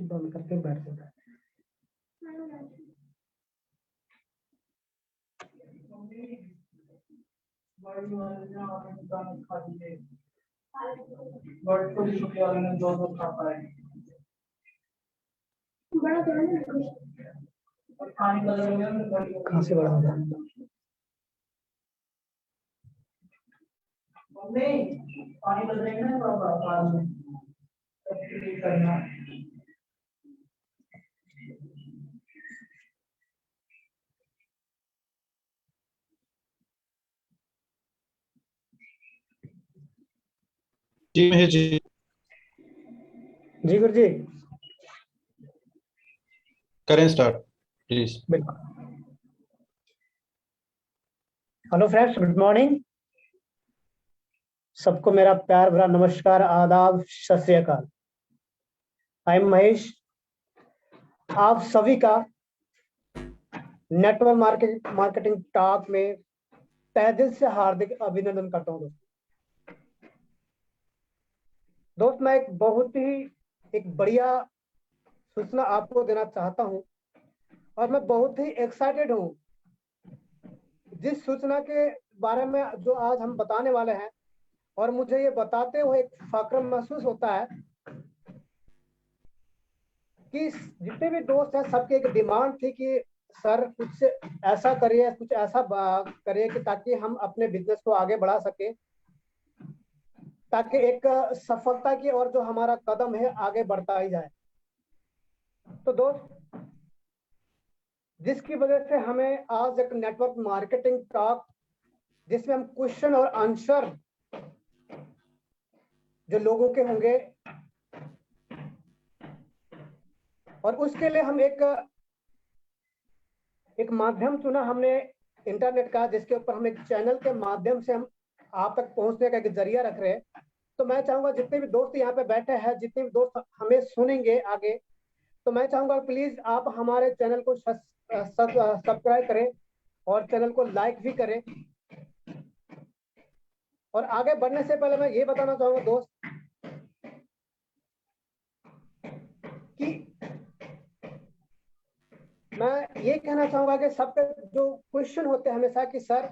बंद करके बैठ जाता है। कहाँ से बड़ा होगा? पानी बदलेंगे ना करना। जी महेश जी। जी गुरु जी करें स्टार्ट प्लीज। बिल्कुल। Hello friends, good morning. सबको मेरा प्यार भरा नमस्कार, आदाब, सत श्री अकाल। I am Mahesh. आप सभी का नेटवर्क मार्केटिंग टॉक में तहे दिल से हार्दिक अभिनंदन करता हूँ। दोस्त मैं एक बढ़िया सूचना आपको देना चाहता हूँ और मैं बहुत ही एक्साइटेड हूँ जिस सूचना के बारे में जो आज हम बताने वाले हैं। और मुझे ये बताते हुए एक फक्र महसूस होता है कि जितने भी दोस्त हैं सबकी एक डिमांड थी कि सर कुछ ऐसा करिए, कुछ ऐसा करिए कि ताकि हम अपने बिजनेस को आगे बढ़ा सके, ताकि एक सफलता की ओर जो हमारा कदम है आगे बढ़ता ही जाए। तो दोस्त जिसकी वजह से हमें आज एक नेटवर्क मार्केटिंग टॉक जिसमें हम क्वेश्चन और आंसर जो लोगों के होंगे, और उसके लिए हम एक माध्यम चुना हमने इंटरनेट का, जिसके ऊपर हम एक चैनल के माध्यम से हम आप तक पहुंचने का एक जरिया रख रहे हैं। तो मैं चाहूंगा जितने भी दोस्त यहाँ पे बैठे हैं, जितने भी दोस्त हमें सुनेंगे आगे, तो मैं चाहूंगा प्लीज आप हमारे चैनल को सब्सक्राइब करें और चैनल को लाइक भी करें। और आगे बढ़ने से पहले मैं ये बताना चाहूंगा दोस्त कि मैं ये कहना चाहूंगा कि सबके जो क्वेश्चन होते हैं हमेशा कि सर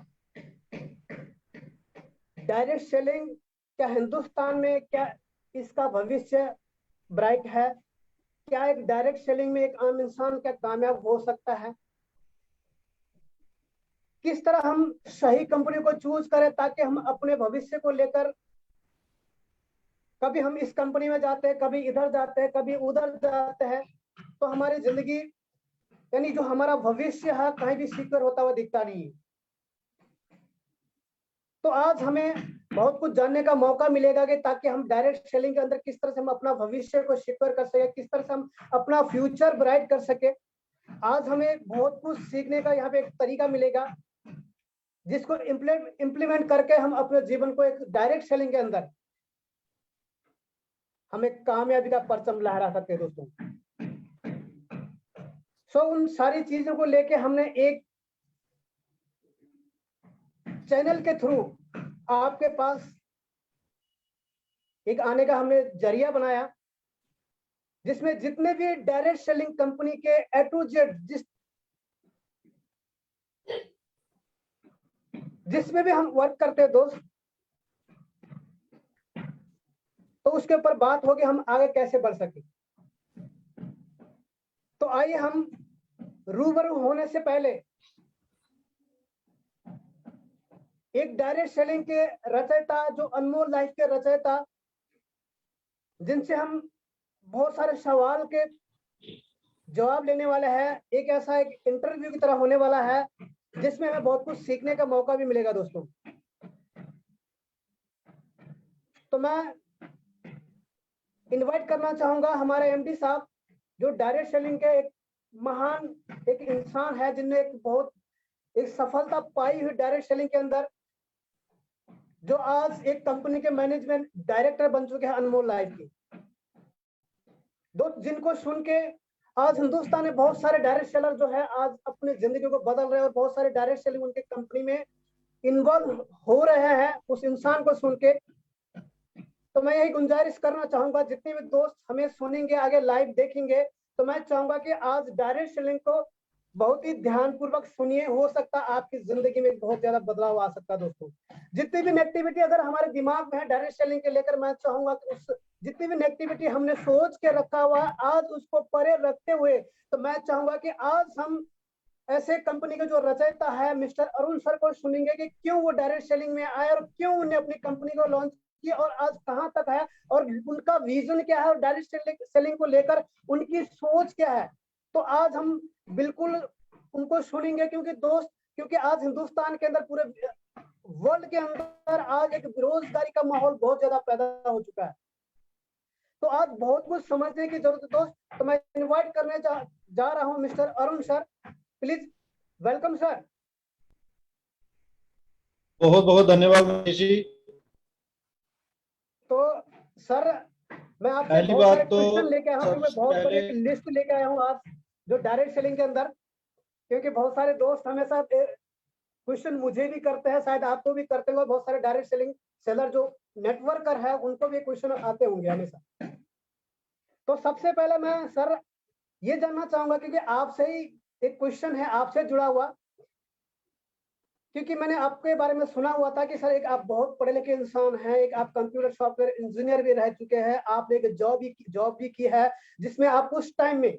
डायरेक्ट सेलिंग क्या हिंदुस्तान में, क्या इसका भविष्य ब्राइट है? क्या एक डायरेक्ट सेलिंग में एक आम इंसान क्या कामयाब हो सकता है? किस तरह हम सही कंपनी को चूज करें ताकि हम अपने भविष्य को लेकर, कभी हम इस कंपनी में जाते हैं, कभी इधर जाते हैं, कभी उधर जाते हैं, तो हमारी जिंदगी यानी जो हमारा भविष्य है कहीं भी सिक्योर होता हुआ दिखता नहीं है। तो आज हमें बहुत कुछ जानने का मौका मिलेगा कि ताकि हम डायरेक्ट सेलिंग के अंदर किस तरह से हम अपना भविष्य को सिक्योर कर सके, किस तरह से हम अपना फ्यूचर ब्राइट कर सके। आज हमें बहुत कुछ सीखने का यहाँ पे एक तरीका मिलेगा जिसको इम्प्लीमेंट करके हम अपने जीवन को एक डायरेक्ट सेलिंग के अंदर हमें कामयाबी का परचम लहरा सकते हैं दोस्तों। उन सारी चीजों को लेके हमने एक चैनल के थ्रू आपके पास एक आने का हमने जरिया बनाया, जिसमें जितने भी डायरेक्ट सेलिंग कंपनी के A to Z जिसमें भी हम वर्क करते हैं दोस्त, तो उसके ऊपर बात होगी हम आगे कैसे बढ़ सके। तो आइए हम रूबरू होने से पहले एक डायरेक्ट सेलिंग के रचयिता, जो अनमोल लाइफ के रचयिता, जिनसे हम बहुत सारे सवाल के जवाब लेने वाले हैं, एक ऐसा एक इंटरव्यू की तरह होने वाला है जिसमें हमें बहुत कुछ सीखने का मौका भी मिलेगा दोस्तों। तो मैं इनवाइट करना चाहूंगा हमारे एमडी साहब, जो डायरेक्ट सेलिंग के एक महान एक इंसान है, जिनने एक बहुत एक सफलता पाई हुई डायरेक्ट सेलिंग के अंदर, जो आज एक कंपनी के मैनेजमेंट डायरेक्टर बन चुके हैं अनमोल लाइफ की। जिनको सुन के आज हिंदुस्तान में बहुत सारे डायरेक्ट सेलर जो है आज अपनी जिंदगी को बदल रहे हैं, और बहुत सारे डायरेक्ट सेलिंग उनके कंपनी में इन्वॉल्व हो रहे हैं उस इंसान को सुन के। तो मैं यही गुंजाइश करना चाहूंगा, जितने भी दोस्त हमें सुनेंगे, आगे लाइव देखेंगे, तो मैं चाहूंगा कि आज डायरेक्ट सेलिंग को बहुत ही ध्यानपूर्वक सुनिए। हो सकता है आपकी जिंदगी में बहुत ज्यादा बदलाव आ सकता है। दोस्तों, जितनी भी नेगेटिविटी अगर हमारे दिमाग में है डायरेक्ट सेलिंग के लेकर, मैं चाहूंगा कि उस जितनी भी नेगेटिविटी हमने सोच के रखा हुआ है, आज उसको परे रखते हुए, तो मैं चाहूंगा कि आज हम ऐसे कंपनी के जो रचयिता है मिस्टर अरुण सर को सुनेंगे कि क्यों वो डायरेक्ट सेलिंग में आए और क्यों उन्हें अपनी कंपनी को लॉन्च किया और आज कहां तक है, और उनका विजन क्या है, और डायरेक्ट सेलिंग को लेकर उनकी सोच क्या है। तो आज हम बिल्कुल उनको सुनेंगे, क्योंकि आज हिंदुस्तान के अंदर, पूरे वर्ल्ड के अंदर आज एक बेरोजगारी का माहौल बहुत ज्यादा पैदा हो चुका है। तो आज बहुत कुछ समझने की जरूरत है दोस्त। तो मैं इनवाइट करने जा रहा हूं mister Arun sir, please welcome sir. बहुत बहुत धन्यवाद मनीष जी। तो सर, मैं आपसे पहली बहुत सारे बात तो क्वेश्चन लेके आया हूँ, मैं सबसे बहुत बड़ी पहले एक लिस्ट लेके आया हूँ आज जो डायरेक्ट सेलिंग के अंदर, क्योंकि बहुत सारे दोस्त हमेशा क्वेश्चन मुझे भी करते हैं, शायद आपको भी करते होंगे, बहुत सारे डायरेक्ट सेलिंग सेलर जो नेटवर्कर है उनको भी क्वेश्चन आते होंगे हमेशा। तो सबसे पहले मैं सर ये जानना चाहूंगा, क्योंकि आपसे ही एक क्वेश्चन है आपसे जुड़ा हुआ, क्योंकि मैंने आपके बारे में सुना हुआ था कि सर एक आप बहुत पढ़े लिखे इंसान हैं, एक आप कंप्यूटर सॉफ्टवेयर इंजीनियर भी रह चुके हैं, आपने एक जॉब भी की है, जिसमें आप उस टाइम में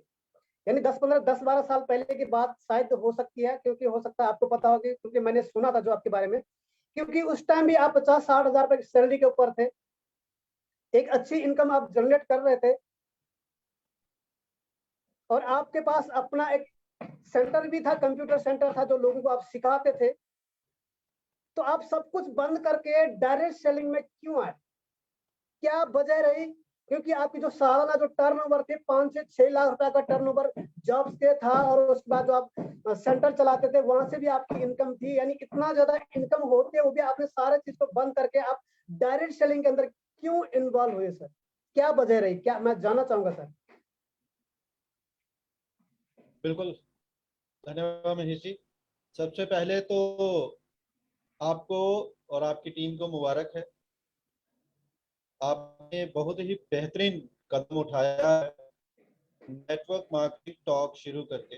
यानी 10-12 साल पहले की बात शायद हो सकती है, क्योंकि हो सकता है आपको पता होगी, क्योंकि मैंने सुना था जो आपके बारे में, क्योंकि उस टाइम भी आप 50-60 हजार रुपए की सैलरी के ऊपर थे, एक अच्छी इनकम आप जनरेट कर रहे थे, और आपके पास अपना एक सेंटर भी था, कंप्यूटर सेंटर था जो लोगों को आप सिखाते थे। तो आप सब कुछ बंद करके डायरेक्ट सेलिंग में क्यों आए, क्या वजह रही? क्योंकि आपकी जो सालाना जो टर्नओवर थे 5 से 6 लाख रुपए का टर्नओवर जॉब से था, और उसके बाद जो आप सेंटर चलाते थे वहां से भी आपकी इनकम थी, यानी इतना ज्यादा इनकम होते हुए भी आपने सारे चीज को बंद करके आप डायरेक्ट सेलिंग के अंदर क्यों इन्वॉल्व हुए सर? क्या वजह रही, क्या मैं जानना चाहूंगा सर। बिल्कुल धन्यवाद मनीष जी। सबसे पहले तो आपको और आपकी टीम को मुबारक है, आपने बहुत ही बेहतरीन कदम उठाया है नेटवर्क मार्केटिंग टॉक शुरू करके।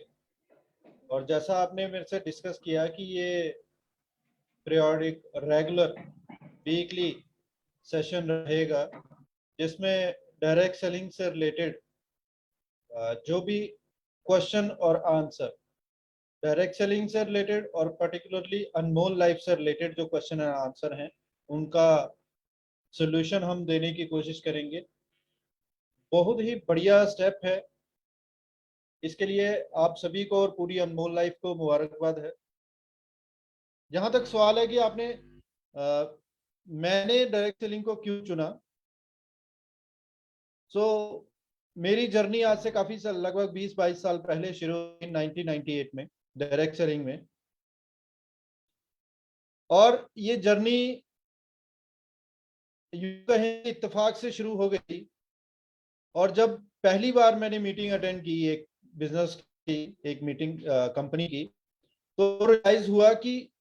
और जैसा आपने मेरे से डिस्कस किया कि ये पीरियोडिक रेगुलर वीकली सेशन रहेगा, जिसमें डायरेक्ट सेलिंग से रिलेटेड जो भी क्वेश्चन और आंसर, डायरेक्ट सेलिंग से रिलेटेड और पर्टिकुलरली अनमोल लाइफ से रिलेटेड जो क्वेश्चन एंड आंसर हैं, उनका सोल्यूशन हम देने की कोशिश करेंगे। बहुत ही बढ़िया स्टेप है, इसके लिए आप सभी को और पूरी अनमोल लाइफ को मुबारकबाद है। जहां तक सवाल है कि मैंने डायरेक्ट सेलिंग को क्यों चुना, मेरी जर्नी आज से काफी साल, लगभग 20-22 साल पहले शुरू हुई 1998 में डायरेक्ट सेलिंग में, और ये जर्नी यूं कहें इत्तेफाक से शुरू हो गई। और जब पहली बार मैंने मीटिंग अटेंड की, एक बिजनेस की एक मीटिंग कंपनी की, तो रियलाइज हुआ कि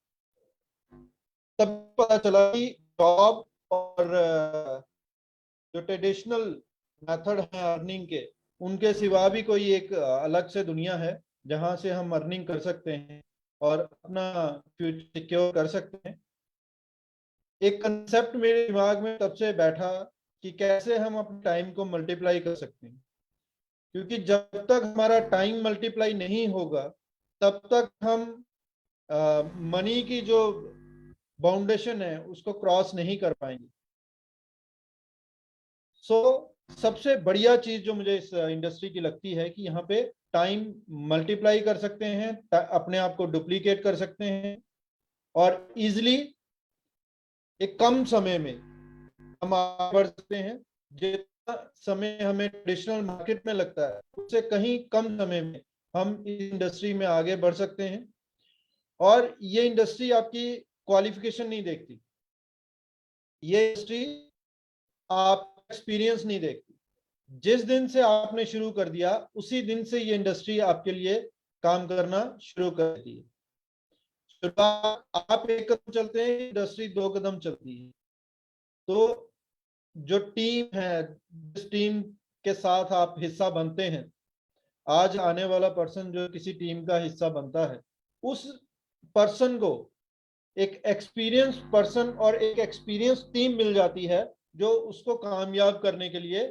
तब पता चला कि जॉब और जो ट्रेडिशनल मेथड है अर्निंग के, उनके सिवा भी कोई एक अलग से दुनिया है जहां से हम अर्निंग कर सकते हैं और अपना फ्यूचर सिक्योर कर सकते हैं। एक कंसेप्ट मेरे दिमाग में तब से बैठा कि कैसे हम अपने टाइम को मल्टीप्लाई कर सकते हैं, क्योंकि जब तक हमारा टाइम मल्टीप्लाई नहीं होगा तब तक हम मनी की जो बाउंडेशन है उसको क्रॉस नहीं कर पाएंगे। सबसे बढ़िया चीज जो मुझे इस इंडस्ट्री की लगती है कि यहाँ पे टाइम मल्टीप्लाई कर सकते हैं, अपने आप को डुप्लीकेट कर सकते हैं, और इजिली एक कम समय में हम आगे बढ़ सकते हैं। जितना समय हमें ट्रेडिशनल मार्केट में लगता है उससे कहीं कम समय में हम इस इंडस्ट्री में आगे बढ़ सकते हैं। और ये इंडस्ट्री आपकी क्वालिफिकेशन नहीं देखती, ये इंडस्ट्री आप एक्सपीरियंस नहीं देखती। जिस दिन से आपने शुरू कर दिया उसी दिन से ये इंडस्ट्री आपके लिए काम करना शुरू कर देती है। शुरुआत आप एक कदम चलते हैं, इंडस्ट्री 2 कदम चलती है। तो जो टीम है, जिस टीम के साथ आप हिस्सा बनते हैं, आज आने वाला पर्सन जो किसी टीम का हिस्सा बनता है, उस पर्सन को एक एक्सपीरियंस पर्सन और एक एक्सपीरियंस टीम मिल जाती है जो उसको कामयाब करने के लिए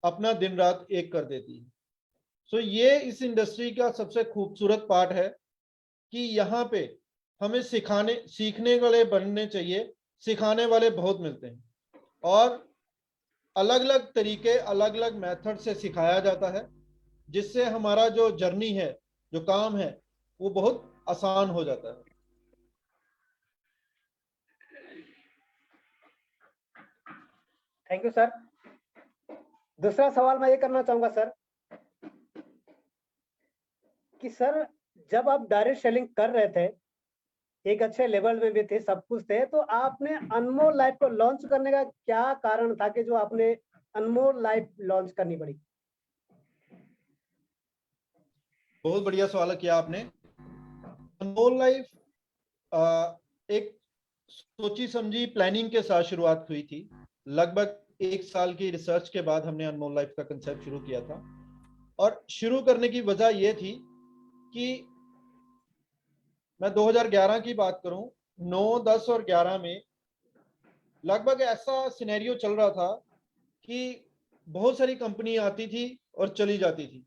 अपना दिन रात एक कर देती है। सो ये इस इंडस्ट्री का सबसे खूबसूरत पार्ट है कि यहाँ पे हमें सीखने वाले बनने चाहिए, सिखाने वाले बहुत मिलते हैं और अलग अलग तरीके, अलग अलग मेथड से सिखाया जाता है, जिससे हमारा जो जर्नी है, जो काम है, वो बहुत आसान हो जाता है। Thank you sir. दूसरा सवाल मैं ये करना चाहूंगा सर कि सर जब आप डायरेक्ट सेलिंग कर रहे थे, एक अच्छे लेवल में भी थे, सब कुछ थे, तो आपने अनमोल लाइफ को लॉन्च करने का क्या कारण था कि जो आपने अनमोल लाइफ लॉन्च करनी पड़ी? बहुत बढ़िया सवाल किया आपने। अनमोल लाइफ एक सोची समझी प्लानिंग के साथ शुरुआत हुई थी। लगभग 1 साल की रिसर्च के बाद हमने अनमोल लाइफ का कंसेप्ट शुरू किया था। और शुरू करने की वजह यह थी कि मैं 2011 की बात करूं, 9, 10 और 11 में लगभग ऐसा सिनेरियो चल रहा था कि बहुत सारी कंपनी आती थी और चली जाती थी,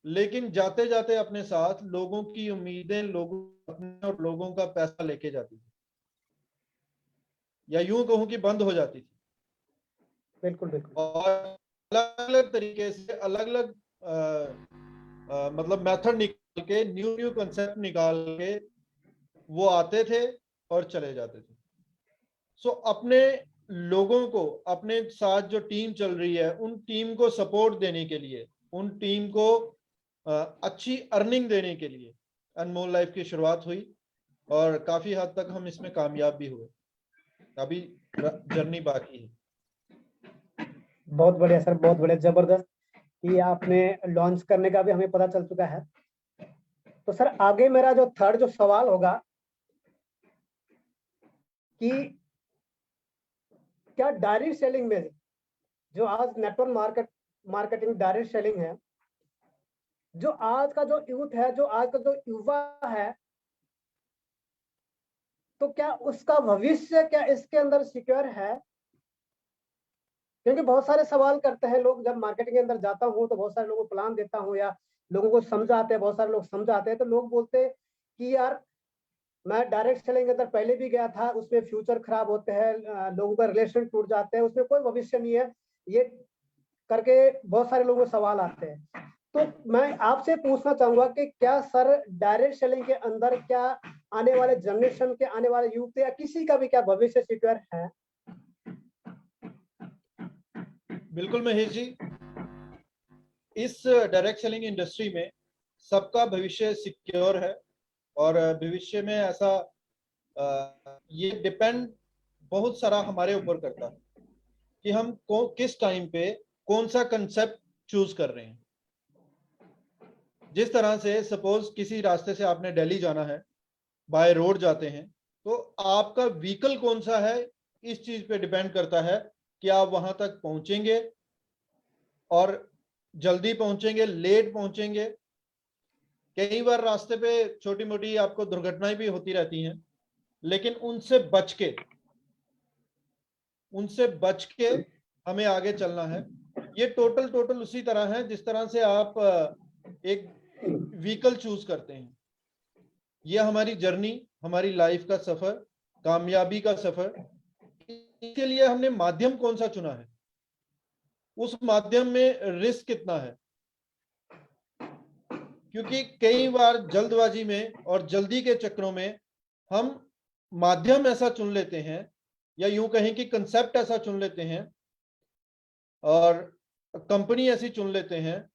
लेकिन जाते जाते अपने साथ लोगों की उम्मीदें, लोगों अपने और लोगों का पैसा लेके जाती थी, या यूं कहूं कि बंद हो जाती थी। बिल्कुल बिल्कुल। और अलग अलग तरीके से अलग अलग मतलब मेथड निकाल के, न्यू न्यू कंसेप्ट निकाल के वो आते थे और चले जाते थे। सो अपने लोगों को, अपने साथ जो टीम चल रही है, उन टीम को सपोर्ट देने के लिए, उन टीम को अच्छी अर्निंग देने के लिए अनमोल लाइफ की शुरुआत हुई और काफी हद तक हम इसमें कामयाब भी हुए। अभी जर्नी बाकी है। बहुत बढ़िया सर, बहुत बढ़िया, जबरदस्त। ये आपने लॉन्च करने का भी हमें पता चल चुका है। तो सर आगे मेरा जो थर्ड जो सवाल होगा कि क्या डायरेक्ट सेलिंग में, जो आज नेटवर्क मार्केटिंग डायरेक्ट सेलिंग है, जो आज का जो यूथ है, जो आज का जो युवा है, तो क्या उसका भविष्य क्या इसके अंदर सिक्योर है? क्योंकि बहुत सारे सवाल करते हैं लोग, जब मार्केटिंग के अंदर जाता हूँ तो बहुत सारे लोगों को प्लान देता हूँ या लोगों को समझाते हैं, बहुत सारे लोग समझाते हैं, तो लोग बोलते हैं कि यार मैं डायरेक्ट सेलिंग के अंदर पहले भी गया था, उसमें फ्यूचर खराब होते हैं, लोगों का रिलेशन टूट जाते हैं, उसमें कोई भविष्य नहीं है, ये करके बहुत सारे लोगों को सवाल आते हैं। तो मैं आपसे पूछना चाहूंगा कि क्या सर डायरेक्ट सेलिंग के अंदर क्या आने वाले जनरेशन के, आने वाले युवक या किसी का भी क्या भविष्य सिक्योर है? बिल्कुल महेश जी, इस डायरेक्ट सेलिंग इंडस्ट्री में सबका भविष्य सिक्योर है। और भविष्य में ऐसा ये डिपेंड बहुत सारा हमारे ऊपर करता है कि हम किस टाइम पे कौन सा कंसेप्ट चूज कर रहे हैं। जिस तरह से सपोज किसी रास्ते से आपने दिल्ली जाना है, बाय रोड जाते हैं, तो आपका व्हीकल कौन सा है इस चीज पे डिपेंड करता है कि आप वहां तक पहुंचेंगे और जल्दी पहुंचेंगे, लेट पहुंचेंगे। कई बार रास्ते पे छोटी मोटी आपको दुर्घटनाएं भी होती रहती हैं, लेकिन उनसे बच के हमें आगे चलना है। ये टोटल उसी तरह है जिस तरह से आप एक व्हीकल चूज करते हैं। ये हमारी जर्नी, हमारी लाइफ का सफर, कामयाबी का सफर, इसके लिए हमने माध्यम कौन सा चुना है, उस माध्यम में रिस्क कितना है। क्योंकि कई बार जल्दबाजी में और जल्दी के चक्रों में हम माध्यम ऐसा चुन लेते हैं या यूं कहें कि कंसेप्ट ऐसा चुन लेते हैं और कंपनी ऐसी चुन लेते हैं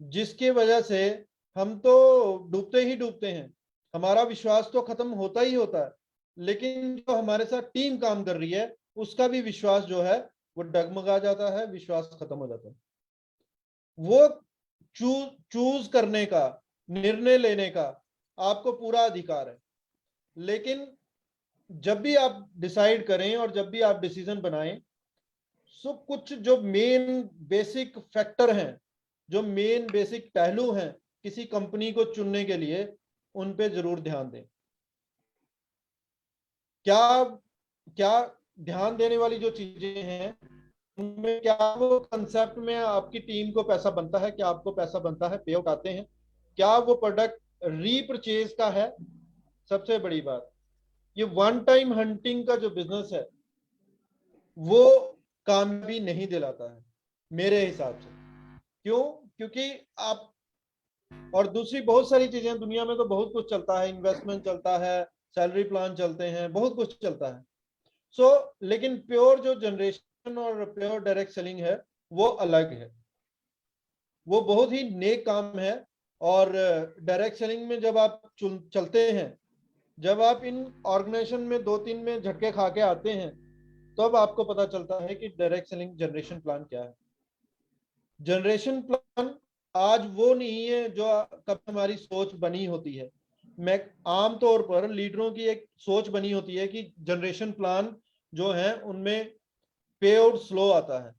जिसकी वजह से हम तो डूबते ही डूबते हैं, हमारा विश्वास तो खत्म होता ही होता है, लेकिन जो हमारे साथ टीम काम कर रही है उसका भी विश्वास जो है वो डगमगा जाता है, विश्वास खत्म हो जाता है। वो चूज करने का, निर्णय लेने का आपको पूरा अधिकार है, लेकिन जब भी आप डिसाइड करें और जब भी आप डिसीजन बनाएं, सो कुछ जो मेन बेसिक फैक्टर हैं, जो मेन बेसिक पहलू हैं किसी कंपनी को चुनने के लिए, उन पे जरूर ध्यान दें। क्या क्या ध्यान देने वाली जो चीजें हैं उनमें, क्या वो कंसेप्ट में आपकी टीम को पैसा बनता है, क्या आपको पैसा बनता है, पे आउट आते हैं, क्या वो प्रोडक्ट रीपरचेज का है। सबसे बड़ी बात, ये वन टाइम हंटिंग का जो बिजनेस है वो कामयाबी नहीं दिलाता है मेरे हिसाब से। क्यों? क्योंकि आप, और दूसरी बहुत सारी चीजें दुनिया में तो बहुत कुछ चलता है, इन्वेस्टमेंट चलता है, सैलरी प्लान चलते हैं, बहुत कुछ चलता है। लेकिन प्योर जो जनरेशन और प्योर डायरेक्ट सेलिंग है वो अलग है, वो बहुत ही नेक काम है। और डायरेक्ट सेलिंग में जब आप चलते हैं, जब आप इन ऑर्गेनाइजेशन में 2-3 में झटके खा के आते हैं, तो अब आपको पता चलता है कि डायरेक्ट सेलिंग जनरेशन प्लान क्या है। जनरेशन प्लान आज वो नहीं है जो कब हमारी सोच बनी होती है। मैं आमतौर पर लीडरों की एक सोच बनी होती है कि जनरेशन प्लान जो है उनमें पे आउट स्लो आता है।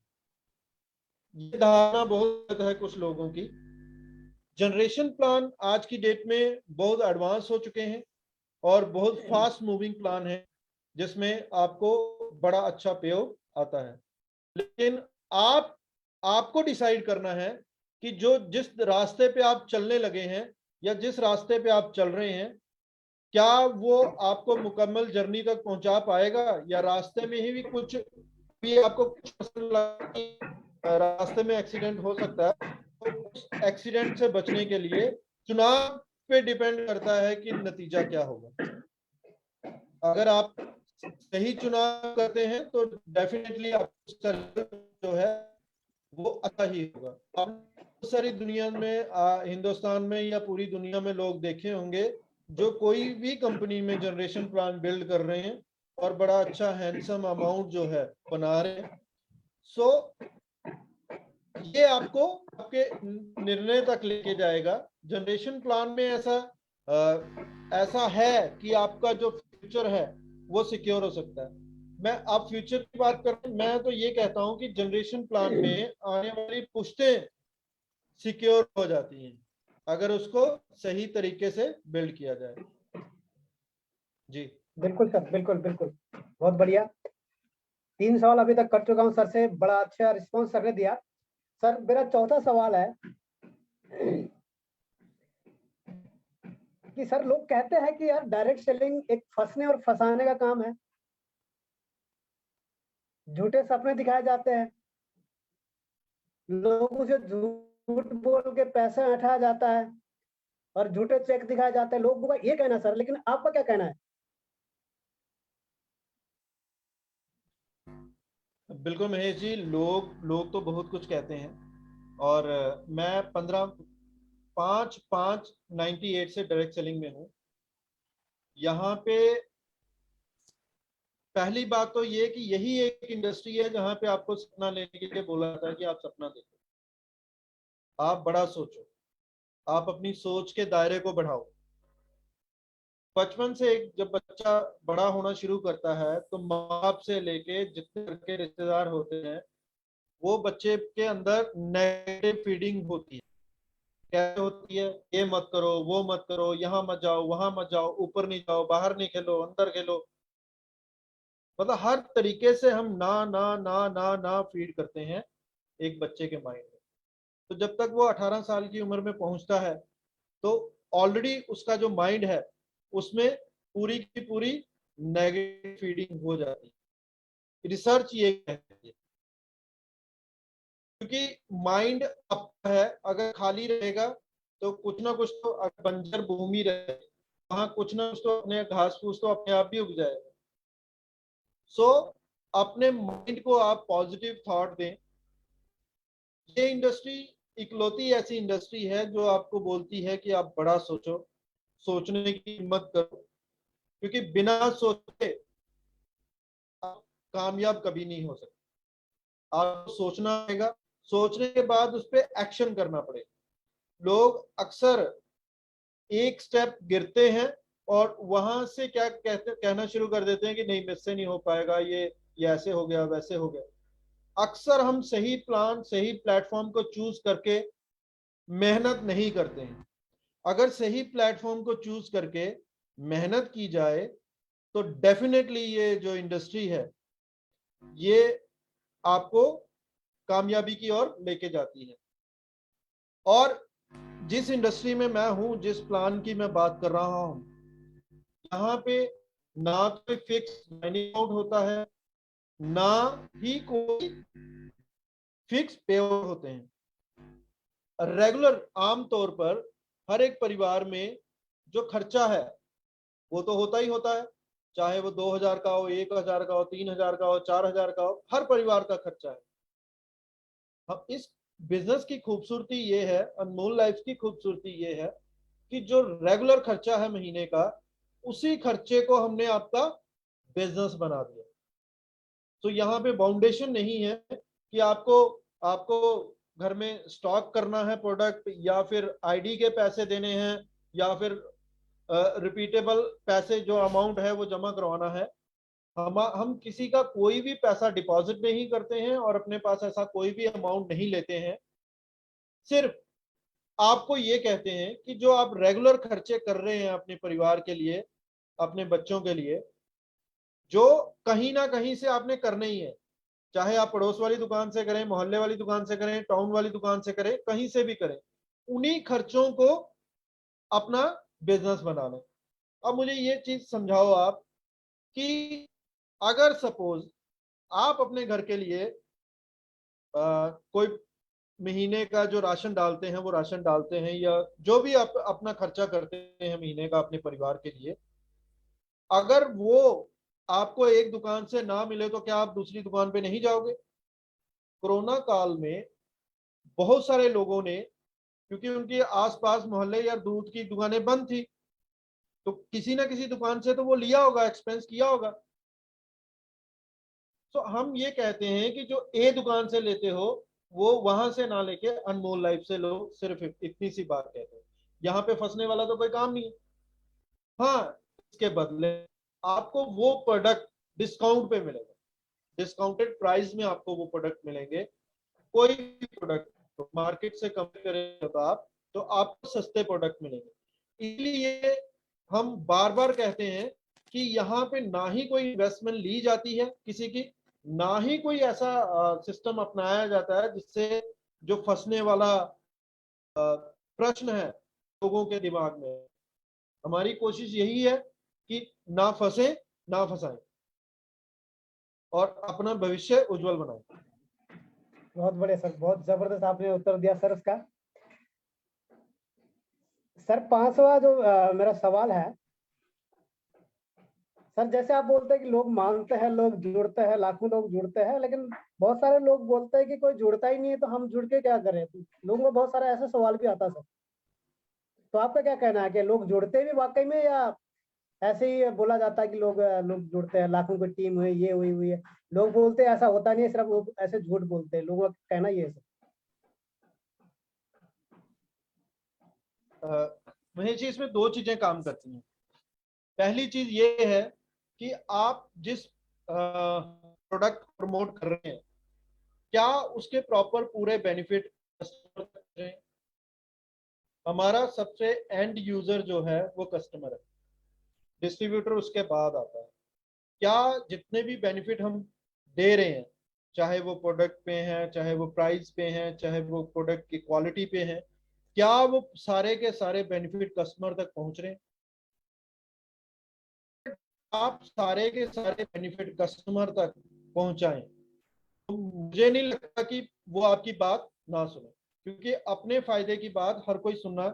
ये धारणा बहुत है कुछ लोगों की। जनरेशन प्लान आज की डेट में बहुत एडवांस हो चुके हैं और बहुत फास्ट मूविंग प्लान है जिसमें आपको बड़ा अच्छा पे आउट आता है। लेकिन आपको डिसाइड करना है कि जो जिस रास्ते पे आप चलने लगे हैं या जिस रास्ते पे आप चल रहे हैं, क्या वो आपको मुकम्मल जर्नी तक पहुंचा पाएगा, या रास्ते में ही भी कुछ भी आपको रास्ते में एक्सीडेंट हो सकता है। तो उस एक्सीडेंट से बचने के लिए चुनाव पे डिपेंड करता है कि नतीजा क्या होगा। अगर आप सही चुनाव करते हैं तो डेफिनेटली आपका जो है वो अच्छा ही होगा। आप बहुत सारी दुनिया में, हिंदुस्तान में या पूरी दुनिया में लोग देखे होंगे जो कोई भी कंपनी में जनरेशन प्लान बिल्ड कर रहे हैं और बड़ा अच्छा हैंडसम अमाउंट जो है बना रहे हैं। सो ये आपको आपके निर्णय तक लेके जाएगा। जनरेशन प्लान में ऐसा है कि आपका जो फ्यूचर है वो सिक्योर हो सकता है। मैं आप फ्यूचर की बात करें, मैं तो ये कहता हूं कि जनरेशन प्लान में आने वाली पुश्तें सिक्योर हो जाती हैं अगर उसको सही तरीके से बिल्ड किया जाए। जी बिल्कुल सर, बिल्कुल बिल्कुल, बहुत बढ़िया। 3 सवाल अभी तक कर चुका हूँ सर से, बड़ा अच्छा रिस्पॉन्स सर ने दिया। सर मेरा चौथा सवाल है कि सर लोग कहते हैं कि यार डायरेक्ट सेलिंग एक फंसने और फंसाने का काम है, झूठे सपने दिखाए जाते हैं, लोगों से झूठ बोल के पैसे हटाया जाता है और झूठे चेक दिखाए जाते हैं, लोगों का ये कहना है सर, लेकिन आपका क्या कहना है? बिल्कुल महेश जी, लोग तो बहुत कुछ कहते हैं। और मैं 5/5/98 से डायरेक्ट सेलिंग में हूँ। यहाँ पे पहली बात तो ये कि यही एक इंडस्ट्री है जहां पे आपको सपना लेने के लिए बोला जाता है कि आप सपना देखो, आप बड़ा सोचो, आप अपनी सोच के दायरे को बढ़ाओ। बचपन से जब बच्चा बड़ा होना शुरू करता है तो माँ बाप से लेके जितने घर के रिश्तेदार होते हैं वो बच्चे के अंदर नेगेटिव फीडिंग होती है। कैसे होती है? ये मत करो, वो मत करो, यहाँ मत जाओ, वहां मत जाओ, ऊपर नहीं जाओ, बाहर नहीं खेलो, अंदर खेलो। मतलब हर तरीके से हम ना ना ना ना ना फीड करते हैं एक बच्चे के माइंड में। तो जब तक वो 18 साल की उम्र में पहुंचता है तो ऑलरेडी उसका जो माइंड है उसमें पूरी की पूरी नेगेटिव फीडिंग हो जाती है। रिसर्च ये कहती है, क्योंकि माइंड आपका है, अगर खाली रहेगा तो कुछ ना कुछ तो, बंजर भूमि रहे वहां कुछ ना कुछ तो अपने घास फूस तो अपने आप ही उग जाएगा। सो अपने माइंड को आप पॉजिटिव थॉट दें। ये इंडस्ट्री इकलौती ऐसी इंडस्ट्री है जो आपको बोलती है कि आप बड़ा सोचो, सोचने की हिम्मत करो, क्योंकि बिना सोचे आप कामयाब कभी नहीं हो सकते। आपको सोचना पड़ेगा, सोचने के बाद उस पर एक्शन करना पड़ेगा। लोग अक्सर एक स्टेप गिरते हैं और वहां से क्या कहना शुरू कर देते हैं कि नहीं मुझसे नहीं हो पाएगा, ये ऐसे हो गया वैसे हो गया। अक्सर हम सही प्लान सही प्लेटफॉर्म को चूज करके मेहनत नहीं करते हैं। अगर सही प्लेटफॉर्म को चूज करके मेहनत की जाए तो डेफिनेटली ये जो इंडस्ट्री है ये आपको कामयाबी की ओर लेके जाती है। और जिस इंडस्ट्री में मैं हूं, जिस प्लान की मैं बात कर रहा हूं, यहाँ पे ना तो फिक्स माइनिंग आउट होता है, ना ही कोई फिक्स पे आउट होते हैं। रेगुलर आमतौर पर हर एक परिवार में जो खर्चा है वो तो होता ही होता है, चाहे वो 2000 का हो, 1000 का हो, 3000 का हो, 4000 का हो, हर परिवार का खर्चा है। हम इस बिजनेस की खूबसूरती ये है, अनमोल लाइफ की खूबसूरती ये है कि जो रेगुलर खर्चा है महीने का, उसी खर्चे को हमने आपका बिजनेस बना दिया। तो यहाँ पे बाउंडेशन नहीं है कि आपको आपको घर में स्टॉक करना है प्रोडक्ट, या फिर आईडी के पैसे देने हैं, या फिर रिपीटेबल पैसे जो अमाउंट है वो जमा करवाना है। हम किसी का कोई भी पैसा डिपॉजिट नहीं करते हैं और अपने पास ऐसा कोई भी अमाउंट नहीं लेते हैं। सिर्फ आपको ये कहते हैं कि जो आप रेगुलर खर्चे कर रहे हैं अपने परिवार के लिए, अपने बच्चों के लिए, जो कहीं ना कहीं से आपने करना ही है, चाहे आप पड़ोस वाली दुकान से करें, मोहल्ले वाली दुकान से करें, टाउन वाली दुकान से करें, कहीं से भी करें, उन्हीं खर्चों को अपना बिजनेस बना लें। अब मुझे ये चीज समझाओ आप कि अगर सपोज आप अपने घर के लिए कोई महीने का जो राशन डालते हैं वो राशन डालते हैं, या जो भी आप अपना खर्चा करते हैं महीने का अपने परिवार के लिए, अगर वो आपको एक दुकान से ना मिले तो क्या आप दूसरी दुकान पे नहीं जाओगे? कोरोना काल में बहुत सारे लोगों ने, क्योंकि उनके आसपास मोहल्ले या दूध की दुकानें बंद थी, तो किसी ना किसी दुकान से तो वो लिया होगा, एक्सपेंस किया होगा। तो हम ये कहते हैं कि जो ए दुकान से लेते हो वो वहां से ना लेके अनमोल लाइफ से लो। सिर्फ इतनी सी बात कहते हैं, यहाँ पे फंसने वाला तो कोई काम नहीं है। हाँ, इसके बदले आपको वो प्रोडक्ट डिस्काउंट पे मिलेगा, डिस्काउंटेड प्राइस में आपको वो प्रोडक्ट मिलेंगे। कोई भी प्रोडक्ट मार्केट से कंपेयर करें तो तो आपको सस्ते प्रोडक्ट मिलेंगे। इसलिए हम बार बार कहते हैं कि यहाँ पे ना ही कोई इन्वेस्टमेंट ली जाती है किसी की, ना ही कोई ऐसा सिस्टम अपनाया जाता है जिससे जो फंसने वाला प्रश्न है लोगों के दिमाग में। हमारी कोशिश यही है कि ना फंसे, ना फंसाएं और अपना भविष्य उज्जवल बनाएं। बहुत बढ़िया सर, बहुत जबरदस्त आपने उत्तर दिया सर इसका। सर पांचवा जो मेरा सवाल है सर, जैसे आप बोलते हैं कि लोग मांगते हैं, लोग जुड़ते हैं, लाखों लोग जुड़ते हैं, लेकिन बहुत सारे लोग बोलते हैं कि कोई जुड़ता ही नहीं है तो हम जुड़ के क्या करें। तो लोगों में बहुत सारा ऐसा सवाल भी आता है सर। तो आपका क्या कहना है कि लोग जुड़ते भी वाकई में, या ऐसे ही बोला जाता है कि लोग जुड़ते हैं, लाखों की टीम हुई, ये हुई हुई है। लोग बोलते हैं ऐसा होता नहीं है, सिर्फ वो ऐसे झूठ बोलते हैं। लोगों का कहना ये है सर। महेश जी, इसमें दो चीजें काम करती हैं। पहली चीज ये है कि आप जिस प्रोडक्ट प्रमोट कर रहे हैं, क्या उसके प्रॉपर पूरे बेनिफिट कस्टमर तक पहुंच रहे हैं? हमारा सबसे एंड यूजर जो है वो कस्टमर है, डिस्ट्रीब्यूटर उसके बाद आता है। क्या जितने भी बेनिफिट हम दे रहे हैं, चाहे वो प्रोडक्ट पे हैं, चाहे वो प्राइस पे हैं, चाहे वो प्रोडक्ट की क्वालिटी पे हैं, क्या वो सारे के सारे बेनिफिट कस्टमर तक पहुंच रहे हैं? आप सारे के सारे बेनिफिट कस्टमर तक पहुंचाएं तो मुझे नहीं लगता कि वो आपकी बात ना सुने, क्योंकि अपने फायदे की बात हर कोई सुनना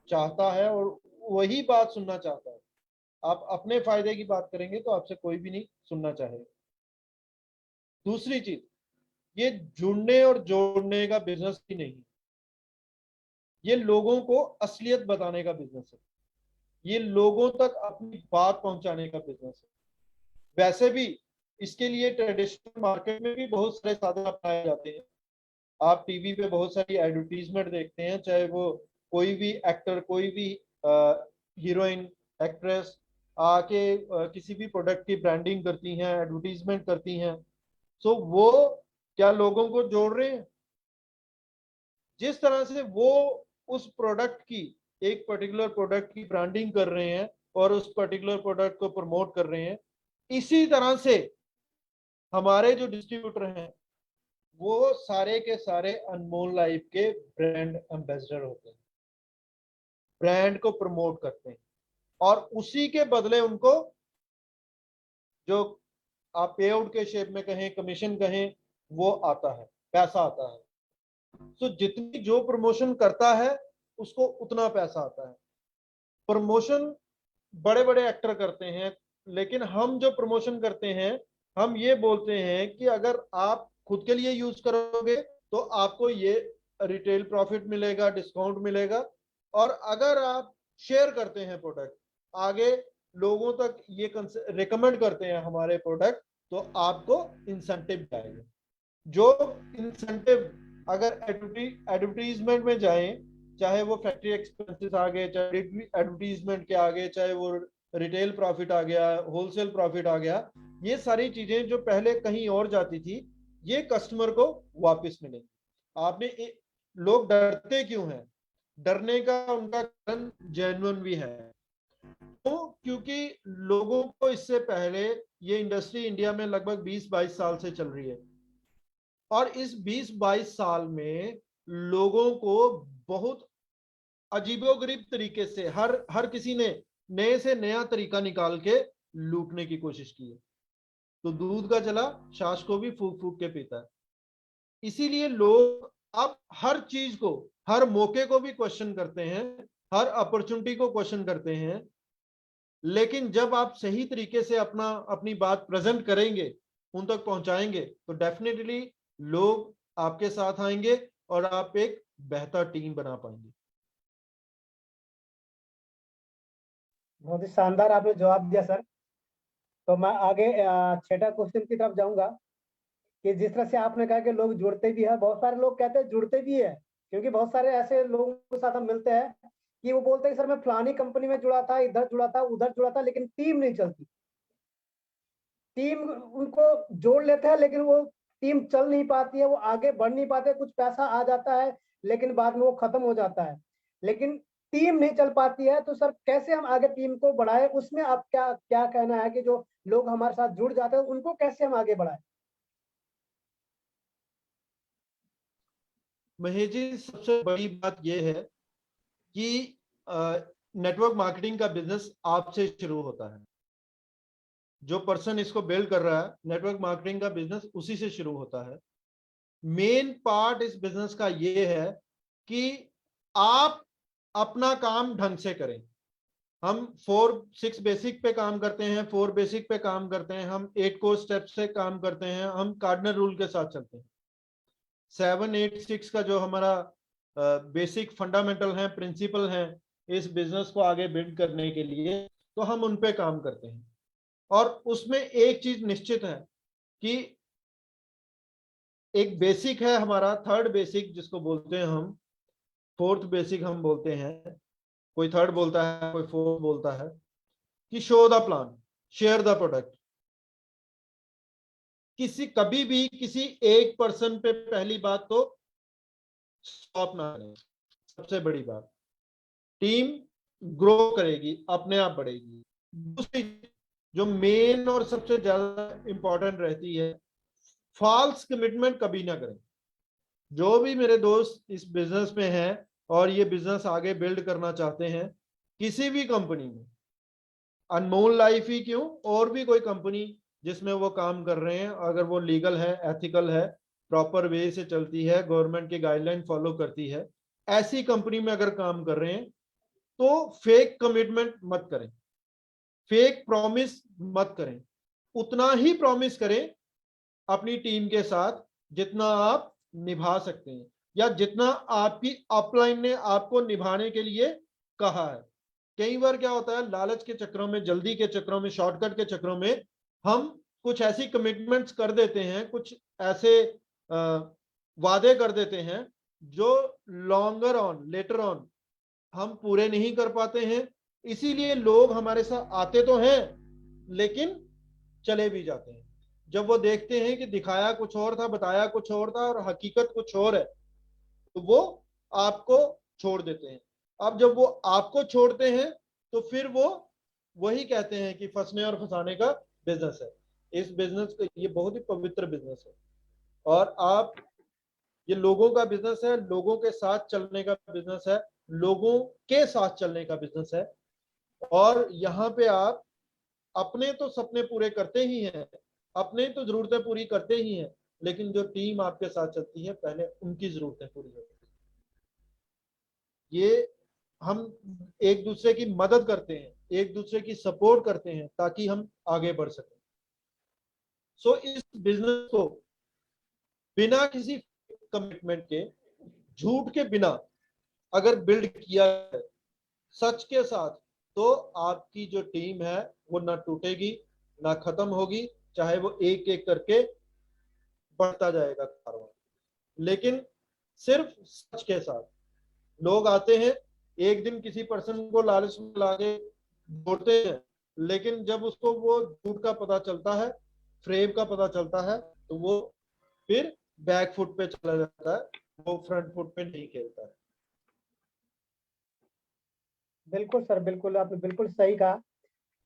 चाहता है और वही बात सुनना चाहता है। आप अपने फायदे की बात करेंगे तो आपसे कोई भी नहीं सुनना चाहेगा। दूसरी चीज, ये जुड़ने और जोड़ने का बिजनेस ही नहीं, ये लोगों को असलियत बताने का बिजनेस है, ये लोगों तक अपनी बात पहुंचाने का बिजनेस है। वैसे भी इसके लिए ट्रेडिशनल मार्केट में भी बहुत सारे साधन अपनाए जाते हैं। आप टीवी पे बहुत सारी एडवर्टीजमेंट देखते हैं, चाहे वो कोई भी एक्टर, कोई भी हीरोइन, एक्ट्रेस आके किसी भी प्रोडक्ट की ब्रांडिंग करती हैं, एडवर्टीजमेंट करती हैं। सो वो क्या लोगों को जोड़ रहे हैं? जिस तरह से वो उस प्रोडक्ट की, एक पर्टिकुलर प्रोडक्ट की ब्रांडिंग कर रहे हैं और उस पर्टिकुलर प्रोडक्ट को प्रमोट कर रहे हैं, इसी तरह से हमारे जो डिस्ट्रीब्यूटर हैं वो सारे के सारे अनमोल लाइफ के ब्रांड एम्बेसडर होते हैं, ब्रांड को प्रमोट करते हैं, और उसी के बदले उनको जो आप पे आउट के शेप में कहें, कमीशन कहें, वो आता है, पैसा आता है। तो जितनी जो प्रमोशन करता है उसको उतना पैसा आता है। प्रमोशन बड़े बड़े एक्टर करते हैं, लेकिन हम जो प्रमोशन करते हैं, हम ये बोलते हैं कि अगर आप खुद के लिए यूज करोगे तो आपको ये रिटेल प्रॉफिट मिलेगा, डिस्काउंट मिलेगा, और अगर आप शेयर करते हैं प्रोडक्ट, आगे लोगों तक ये रिकमेंड करते हैं हमारे प्रोडक्ट, तो आपको इंसेंटिव आएगा। जो इंसेंटिव अगर एडवर्टीजमेंट में जाएं, चाहे वो फैक्ट्री एक्सपेंसेस आ गए, चाहे एडवर्टीजमेंट के आगे, चाहे वो रिटेल प्रॉफिट आ गया, होलसेल प्रॉफिट आ गया, ये सारी चीजें जो पहले कहीं और जाती थी, ये कस्टमर को वापस मिलेंगी। आपने लोग डरते क्यों हैं? डरने का उनका कारण जेन्युइन भी है। तो क्योंकि लोगों को इससे पहले, ये इंडस्ट्री इंडिया में लगभग 20-22 साल से चल रही है, और इस 20-22 साल में लोगों को बहुत अजीबोगरीब तरीके से हर किसी ने नए से नया तरीका निकाल के लूटने की कोशिश की है। तो दूध का चला छाछ को भी फूक फूक के पीता है। इसीलिए लोग अब हर चीज को, हर मौके को भी क्वेश्चन करते हैं, हर अपॉर्चुनिटी को क्वेश्चन करते हैं। लेकिन जब आप सही तरीके से अपनी बात प्रेजेंट करेंगे, उन तक पहुंचाएंगे, तो डेफिनेटली लोग आपके साथ आएंगे और आप एक बेहतर टीम बना पाएंगे। बहुत ही शानदार आपने जवाब दिया सर। तो मैं आगे छठा क्वेश्चन की तरफ जाऊंगा कि जिस तरह से आपने कहा कि लोग जुड़ते भी है, बहुत सारे लोग कहते हैं जुड़ते भी है, क्योंकि बहुत सारे ऐसे लोगों के साथ हम मिलते हैं कि वो बोलते हैं कि सर मैं फलानी कंपनी में जुड़ा था, इधर जुड़ा था, उधर जुड़ा था, लेकिन टीम नहीं चलती। टीम उनको जोड़ लेते हैं लेकिन वो टीम चल नहीं पाती है, वो आगे बढ़ नहीं पाते, कुछ पैसा आ जाता है लेकिन बाद में वो खत्म हो जाता है, लेकिन टीम नहीं चल पाती है। तो सर कैसे हम आगे टीम को बढ़ाएं, उसमें आप क्या क्या कहना है कि जो लोग हमारे साथ जुड़ जाते हैं उनको कैसे हम आगे बढ़ाएं? महेश जी, सबसे बड़ी बात यह है कि नेटवर्क मार्केटिंग का बिजनेस आपसे शुरू होता है। जो पर्सन इसको बिल्ड कर रहा है, नेटवर्क मार्केटिंग का बिजनेस उसी से शुरू होता है। मेन पार्ट इस बिजनेस का ये है कि आप अपना काम ढंग से करें। हम 4-6 बेसिक पे काम करते हैं, 4 बेसिक पे काम करते हैं, हम 8 कोर स्टेप से काम करते हैं, हम कार्डिनल रूल के साथ चलते हैं। 7-8-6 का जो हमारा बेसिक फंडामेंटल है, प्रिंसिपल है इस बिजनेस को आगे बिल्ड करने के लिए, तो हम उन पे काम करते हैं। और उसमें एक चीज निश्चित है कि एक बेसिक है हमारा, थर्ड बेसिक जिसको बोलते हैं हम, फोर्थ बेसिक हम बोलते हैं, कोई थर्ड बोलता है, कोई फोर्थ बोलता है, कि show the plan, share the product. कभी भी किसी एक पर्सन पे पहली बात तो स्टॉप ना करें। सबसे बड़ी बात, टीम ग्रो करेगी, अपने आप बढ़ेगी। दूसरी जो मेन और सबसे ज्यादा इंपॉर्टेंट रहती है, फॉल्स कमिटमेंट कभी ना करें। जो भी मेरे दोस्त इस बिजनेस में हैं और ये बिजनेस आगे बिल्ड करना चाहते हैं, किसी भी कंपनी में, अनमोल लाइफ ही क्यों, और भी कोई कंपनी जिसमें वो काम कर रहे हैं, अगर वो लीगल है, एथिकल है, प्रॉपर वे से चलती है, गवर्नमेंट की गाइडलाइन फॉलो करती है, ऐसी कंपनी में अगर काम कर रहे हैं, तो फेक कमिटमेंट मत करें, फेक प्रॉमिस मत करें। उतना ही प्रॉमिस करें अपनी टीम के साथ जितना आप निभा सकते हैं या जितना आपकी अपलाइन ने आपको निभाने के लिए कहा है। कई बार क्या होता है, लालच के चक्रों में, जल्दी के चक्रों में, शॉर्टकट के चक्रों में हम कुछ ऐसी कमिटमेंट्स कर देते हैं, कुछ ऐसे वादे कर देते हैं जो लॉन्गर ऑन, लेटर ऑन हम पूरे नहीं कर पाते हैं। इसीलिए लोग हमारे साथ आते तो हैं लेकिन चले भी जाते हैं। जब वो देखते हैं कि दिखाया कुछ और था, बताया कुछ और था और हकीकत कुछ और है, तो वो आपको छोड़ देते हैं। अब जब वो आपको छोड़ते हैं तो फिर वो वही कहते हैं कि फंसने और फंसाने का बिजनेस है। इस बिजनेस को, ये बहुत ही पवित्र बिजनेस है और आप, ये लोगों का बिजनेस है, लोगों के साथ चलने का बिजनेस है, लोगों के साथ चलने का बिजनेस है। और यहाँ पे आप अपने तो सपने पूरे करते ही हैं, अपने तो जरूरतें पूरी करते ही हैं, लेकिन जो टीम आपके साथ चलती है पहले उनकी जरूरतें पूरी होती हैं। ये हम एक दूसरे की मदद करते हैं, एक दूसरे की सपोर्ट करते हैं ताकि हम आगे बढ़ सकें। सो इस बिजनेस को बिना किसी कमिटमेंट के, झूठ के बिना अगर बिल्ड किया है सच के साथ, तो आपकी जो टीम है वो ना टूटेगी ना खत्म होगी, चाहे वो एक एक करके बढ़ता जाएगा कारवां। लेकिन सिर्फ सच के साथ लोग आते हैं, एक दिन किसी पर्सन को लालच में लाके जोड़ते हैं, लेकिन जब उसको वो झूठ का पता चलता है, फ्रेब का पता चलता है, तो वो फिर बैक फुट पे चला जाता है, वो फ्रंट फुट पे नहीं खेलता है। बिल्कुल सर, बिल्कुल आपने बिल्कुल सही कहा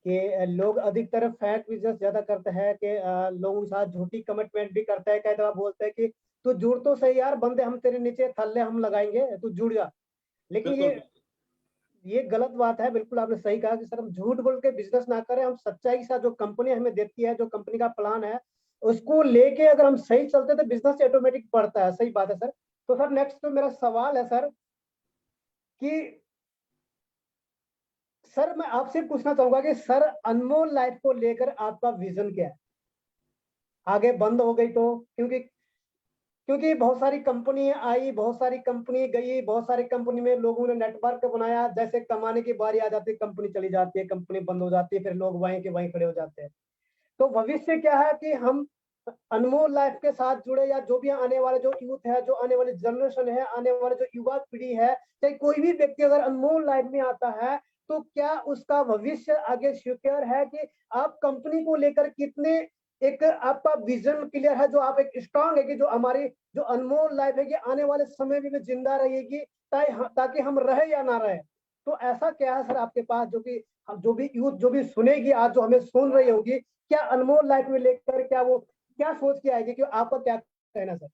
कि लोग अधिकतर फैक बिजनेस ज्यादा करते हैं कि लोगों के साथ झूठी कमिटमेंट भी करते हैं। कई दफा बोलते हैं कि तू जुड़ तो सही यार, बंदे हम तेरे नीचे थल्ले हम लगाएंगे, तू जुड़ जा। लेकिन बिल्कुल ये गलत बात है। बिल्कुल आपने सही कहा कि सर हम झूठ बोल के बिजनेस ना करें, हम सच्चाई के साथ जो कंपनी हमें देती है, जो कंपनी का प्लान है, उसको लेके अगर हम सही चलते तो बिजनेस ऑटोमेटिक बढ़ता है। सही बात है सर। तो सर नेक्स्ट तो मेरा सवाल है सर कि सर मैं आपसे पूछना चाहूंगा कि सर अनमोल लाइफ को लेकर आपका विजन क्या है? आगे बंद हो गई तो, क्योंकि क्योंकि बहुत सारी कंपनी आई, बहुत सारी कंपनी गई, बहुत सारी कंपनी में लोगों ने नेटवर्क बनाया, जैसे कमाने की बारी आ जाती है कंपनी चली जाती है, कंपनी बंद हो जाती है, फिर लोग वहीं के वहीं खड़े हो जाते हैं। तो भविष्य क्या है कि हम अनमोल लाइफ के साथ जुड़े, या जो भी आने वाले जो यूथ है, जो आने वाली जनरेशन है, आने वाले जो युवा पीढ़ी है, चाहे कोई भी व्यक्ति अगर अनमोल लाइफ में आता है, तो क्या उसका भविष्य आगे सिक्योर है? कि आप कंपनी को लेकर कितने, एक आपका विजन क्लियर है, जो आप एक स्ट्रांग है कि जो हमारी जो अनमोल लाइफ है कि आने वाले समय में भी जिंदा रहेगी, ताकि हम रहे या ना रहे? तो ऐसा क्या है सर आपके पास जो कि हम, जो भी यूथ जो भी सुनेगी आज, जो हमें सुन रही होगी, क्या अनमोल लाइफ में लेकर क्या वो क्या सोच के आएगी? कि आपका क्या कहना सर?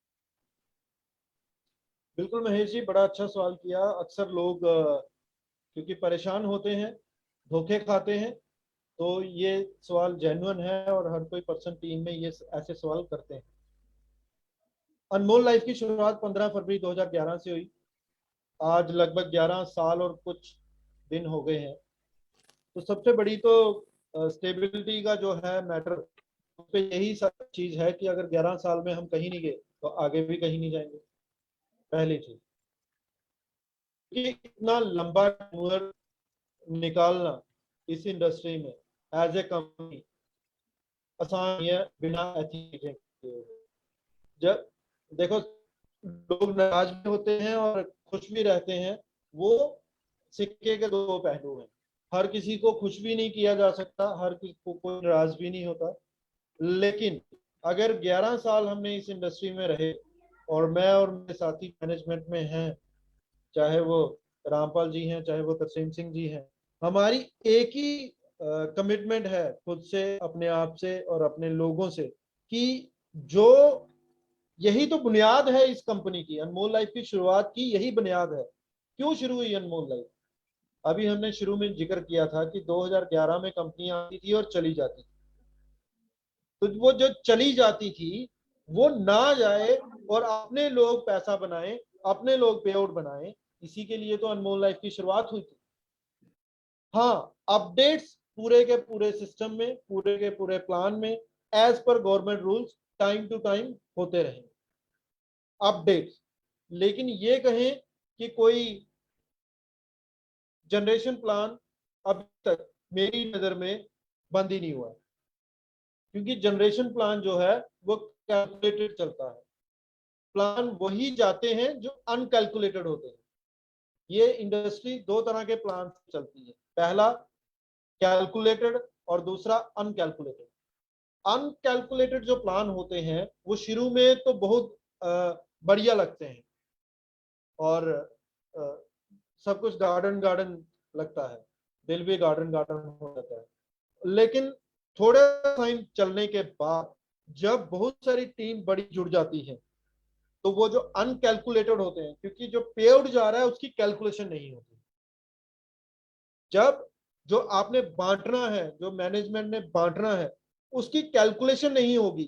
बिल्कुल महेश जी, बड़ा अच्छा सवाल किया। अक्सर लोग क्योंकि परेशान होते हैं, धोखे खाते हैं, तो ये सवाल जेन्युइन है और हर कोई पर्सन टीम में ये ऐसे सवाल करते हैं। अनमोल लाइफ की शुरुआत 15 फरवरी 2011 से हुई। आज लगभग 11 साल और कुछ दिन हो गए हैं। तो सबसे बड़ी तो स्टेबिलिटी का जो है मैटर, उस पे यही सब चीज है कि अगर 11 साल में हम कहीं नहीं गए तो आगे भी कहीं नहीं जाएंगे, पहली चीज। कि इतना लंबा टूर निकालना इस इंडस्ट्री में एज ए कंपनी आसान नहीं है बिना एथिकेट के। जब देखो, लोग नाराज भी होते हैं और खुश भी रहते हैं, वो सिक्के के दो पहलू हैं। हर किसी को खुश भी नहीं किया जा सकता, हर किसी को कोई नाराज भी नहीं होता। लेकिन अगर 11 साल हमने इस इंडस्ट्री में रहे, और मैं और मेरे साथी मैनेजमेंट में हैं, चाहे वो रामपाल जी हैं, चाहे वो तरसीम सिंह जी हैं, हमारी एक ही कमिटमेंट है खुद से, अपने आप से और अपने लोगों से, कि जो यही तो बुनियाद है इस कंपनी की, अनमोल लाइफ की शुरुआत की यही बुनियाद है। क्यों शुरू हुई अनमोल लाइफ? अभी हमने शुरू में जिक्र किया था कि 2011 में कंपनी आती थी और चली जाती थी। तो वो जो चली जाती थी वो ना जाए और अपने लोग पैसा बनाएं, अपने लोग पे आउट बनाएं, इसी के लिए तो अनमोल लाइफ की शुरुआत हुई थी। हाँ, अपडेट्स पूरे के पूरे सिस्टम में, पूरे के पूरे प्लान में, as per government rules time to time होते रहेंगे अपडेट्स। लेकिन ये कहें कि कोई जनरेशन प्लान अब तक मेरी नजर में बंद ही नहीं हुआ है, क्योंकि जनरेशन प्लान जो है वो कैलकुलेटेड चलता है। प्लान वही जाते हैं जो अनकैलकुलेटेड होते हैं। ये इंडस्ट्री दो तरह के प्लान चलती है, पहला कैलकुलेटेड और दूसरा अनकैलकुलेटेड। अनकैलकुलेटेड जो प्लान होते हैं वो शुरू में तो बहुत बढ़िया लगते हैं और सब कुछ गार्डन गार्डन लगता है, दिल भी गार्डन गार्डन हो जाता है। लेकिन थोड़े टाइम चलने के बाद जब बहुत सारी टीम बड़ी जुड़ जाती है तो वो जो अनकैलकुलेटेड होते हैं, क्योंकि जो पे आउट जा रहा है उसकी कैलकुलेशन नहीं होती। जब जो आपने बांटना है, जो मैनेजमेंट ने बांटना है, उसकी कैलकुलेशन नहीं होगी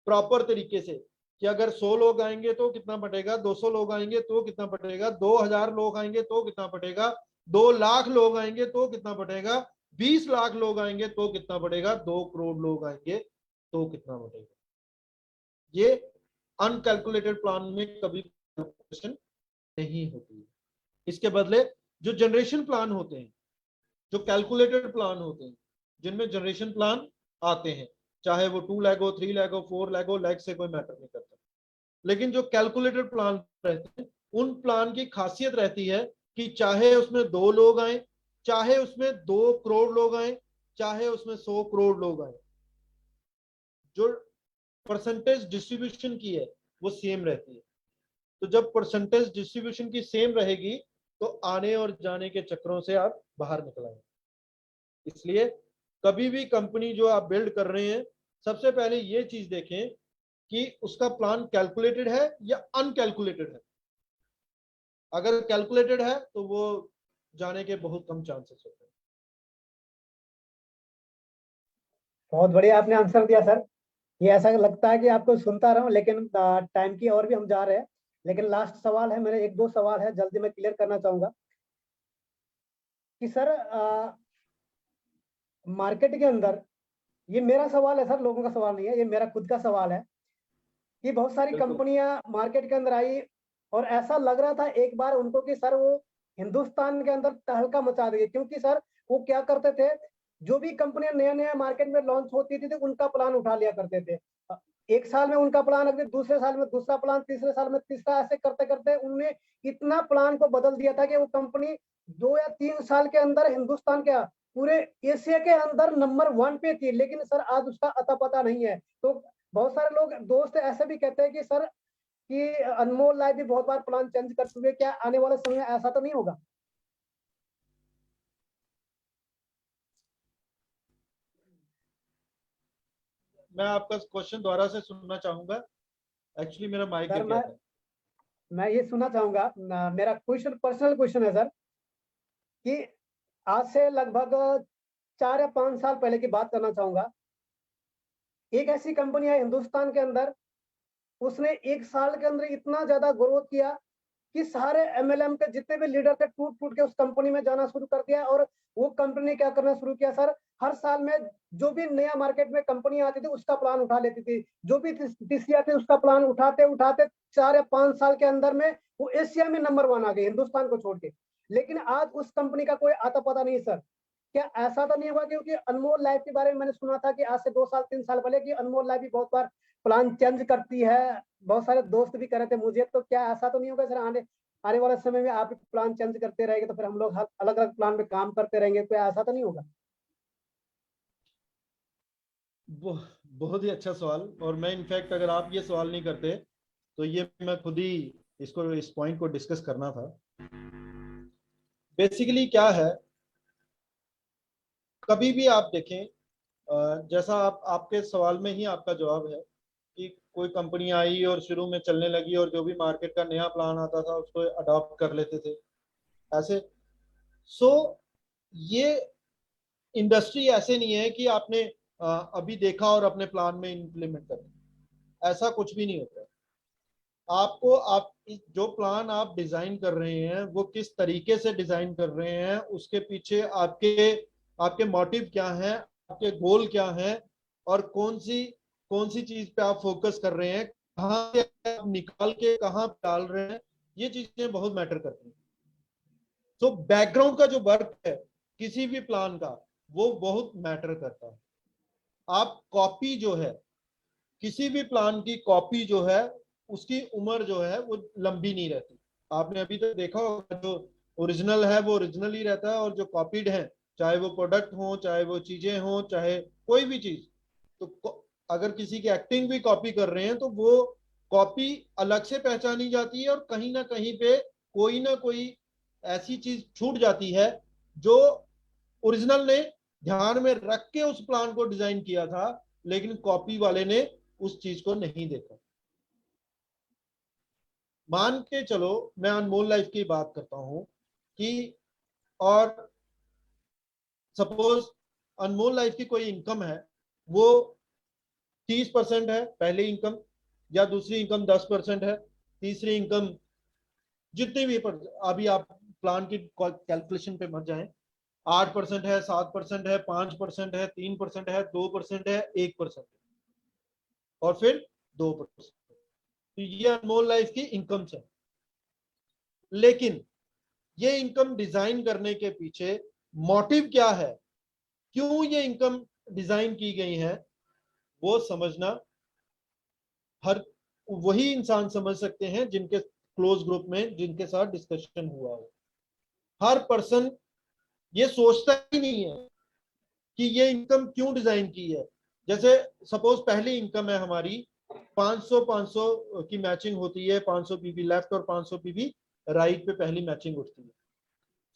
प्रॉपर तरीके से कि अगर 100 लोग आएंगे तो कितना बटेगा, 200 लोग आएंगे तो कितना बटेगा, 2000 लोग आएंगे तो कितना बटेगा, 2 लाख लोग आएंगे तो कितना बटेगा, 20 लाख लोग आएंगे तो कितना बटेगा, 2 करोड़ लोग आएंगे तो कितना बटेगा। ये अनकैलकुलेटेड प्लान में कभी कैलकुलेशन नहीं होती है। इसके बदले जो जनरेशन प्लान होते हैं, जो कैलकुलेटेड प्लान होते हैं, जिनमें जनरेशन प्लान आते हैं, चाहे वो 2 लाख हो, 3 लाख हो, 4 लाख हो, लाख से कोई मैटर नहीं करता। लेकिन जो कैलकुलेटेड प्लान रहते हैं उन प्लान की खासियत रहती है कि चाहे उसमें 2 लोग आए, चाहे उसमें 2 करोड़ लोग आए, चाहे उसमें 100 करोड़ लोग आए, जो परसेंटेज डिस्ट्रीब्यूशन की है वो सेम रहती है। तो जब परसेंटेज डिस्ट्रीब्यूशन की सेम रहेगी तो आने और जाने के चक्रों से आप बाहर निकल आएंगे। इसलिए कभी भी कंपनी जो आप बिल्ड कर रहे हैं, सबसे पहले ये चीज देखें कि उसका प्लान कैलकुलेटेड है या अनकैलकुलेटेड है। अगर कैलकुलेटेड है तो वो जाने के बहुत कम चांसेस होते हैं। बहुत बढ़िया आपने आंसर दिया सर। ये ऐसा लगता है कि आपको सुनता रहूं, लेकिन टाइम की और भी हम जा रहे हैं। लेकिन लास्ट सवाल है मेरे, एक दो सवाल है जल्दी मैं क्लियर करना चाहूंगा कि सर मार्केट के अंदर, ये मेरा सवाल है सर, लोगों का सवाल नहीं है, ये मेरा खुद का सवाल है कि बहुत सारी बिल्कुल। कंपनियां मार्केट के अंदर आई और ऐसा लग रहा था एक बार उनको कि सर वो हिंदुस्तान के अंदर तहलका मचा देगी, क्योंकि सर वो क्या करते थे, जो भी कंपनियां नया नया मार्केट में लॉन्च होती थी तो उनका प्लान उठा लिया करते थे। एक साल में उनका प्लान, अगले दूसरे साल में दूसरा प्लान, तीसरे साल में तीसरा, ऐसे करते करते उनने इतना प्लान को बदल दिया था कि वो कंपनी 2 या 3 साल के अंदर हिंदुस्तान के पूरे एशिया के अंदर नंबर 1 पे थी। लेकिन सर आज उसका अता पता नहीं है। तो बहुत सारे लोग दोस्त ऐसे भी कहते हैं कि सर कि अनमोल लाइफ भी बहुत बार प्लान चेंज कर चुके, क्या आने वाले समय में ऐसा तो नहीं होगा? मैं आपका क्वेश्चन दोबारा से सुनना चाहूंगा। एक्चुअली मेरा माइक सर गिर गया था। मैं ये सुनना चाहूंगा, मेरा क्वेश्चन पर्सनल क्वेश्चन है सर कि आज से लगभग 4 या 5 साल पहले की बात करना चाहूंगा। एक ऐसी कंपनी है हिंदुस्तान के अंदर, उसने 1 साल के अंदर इतना ज्यादा ग्रोथ किया कि सारे एमएलएम के जितने भी लीडर थे टूट टूट के उस कंपनी में जाना शुरू कर दिया। और वो कंपनी ने क्या करना शुरू किया सर, हर साल में जो भी नया मार्केट में कंपनी आती थी उसका प्लान उठा लेती थी, जो भी टीसी आती थी उसका प्लान उठाते उठाते 4 या 5 साल के अंदर में वो एशिया में नंबर 1 आ गई, हिंदुस्तान को छोड़ के। लेकिन आज उस कंपनी का कोई आता पता नहीं सर। क्या ऐसा तो नहीं होगा, क्योंकि अनमोल लाइफ के बारे में मैंने सुना था कि आज से 2 साल 3 साल पहले कि अनमोल लाइफ भी बहुत बार प्लान चेंज करती है, बहुत सारे दोस्त भी कर रहे थे मुझे। तो क्या ऐसा तो नहीं होगा सर आने आने वाले समय में आप प्लान चेंज करते रहेंगे तो फिर हम लोग अलग अलग प्लान में काम करते रहेंगे, कोई ऐसा तो नहीं होगा? बहुत ही अच्छा सवाल। और मैं इनफैक्ट अगर आप ये सवाल नहीं करते तो ये मैं खुद ही इस पॉइंट को डिस्कस करना था। बेसिकली क्या है, कभी भी आप देखें, जैसा आपके सवाल में ही आपका जवाब है कि कोई कंपनी आई और शुरू में चलने लगी और जो भी मार्केट का नया प्लान आता था उसको अडॉप्ट कर लेते थे ऐसे। सो ये इंडस्ट्री ऐसे नहीं है कि आपने अभी देखा और अपने प्लान में इंप्लीमेंट कर दिया, ऐसा कुछ भी नहीं होता है। आपको आप जो प्लान आप डिजाइन कर रहे हैं वो किस तरीके से डिजाइन कर रहे हैं, उसके पीछे आपके आपके मोटिव क्या हैं, आपके गोल क्या हैं, और कौन सी चीज पे आप फोकस कर रहे हैं, कहाँ से आप निकाल के कहाँ डाल रहे हैं, ये चीजें बहुत मैटर करती हैं। तो बैकग्राउंड का जो वर्क है किसी भी प्लान का, वो बहुत मैटर करता है। आप कॉपी जो है, किसी भी प्लान की कॉपी जो है, उसकी उम्र जो है वो लंबी नहीं रहती। आपने अभी तक देखा होगा, जो ओरिजिनल है वो ओरिजिनल ही रहता है, और जो कॉपीड है, चाहे वो प्रोडक्ट हो, चाहे वो चीजें हो, चाहे कोई भी चीज, तो अगर किसी की एक्टिंग भी कॉपी कर रहे हैं तो वो कॉपी अलग से पहचानी जाती है, और कहीं ना कहीं पे कोई ना कोई ऐसी चीज छूट जाती है जो ओरिजिनल ने ध्यान में रख के उस प्लान को डिजाइन किया था, लेकिन कॉपी वाले ने उस चीज को नहीं देखा। मान के चलो, मैं अनमोल लाइफ की बात करता हूं कि, और सपोज अनमोल लाइफ की कोई इनकम है, वो 30% है पहली इनकम, या दूसरी इनकम 10% है, तीसरी इनकम जितनी भी अभी आप प्लान की कैलकुलेशन पे मत जाएं, 8% है, 7% है, 5% है, 3% है, 2% है, 1% और फिर 2%। तो ये अनमोल लाइफ की इनकम है। लेकिन ये इनकम डिजाइन करने के पीछे मोटिव क्या है, क्यों ये इनकम डिजाइन की गई है, वो समझना हर वही इंसान समझ सकते हैं जिनके क्लोज ग्रुप में, जिनके साथ डिस्कशन हुआ हो। हर पर्सन ये सोचता ही नहीं है कि ये इनकम क्यों डिजाइन की है। जैसे सपोज पहली इनकम है हमारी 500 की मैचिंग होती है, 500 पीवी लेफ्ट और 500 पीवी राइट पे पहली मैचिंग उठती है।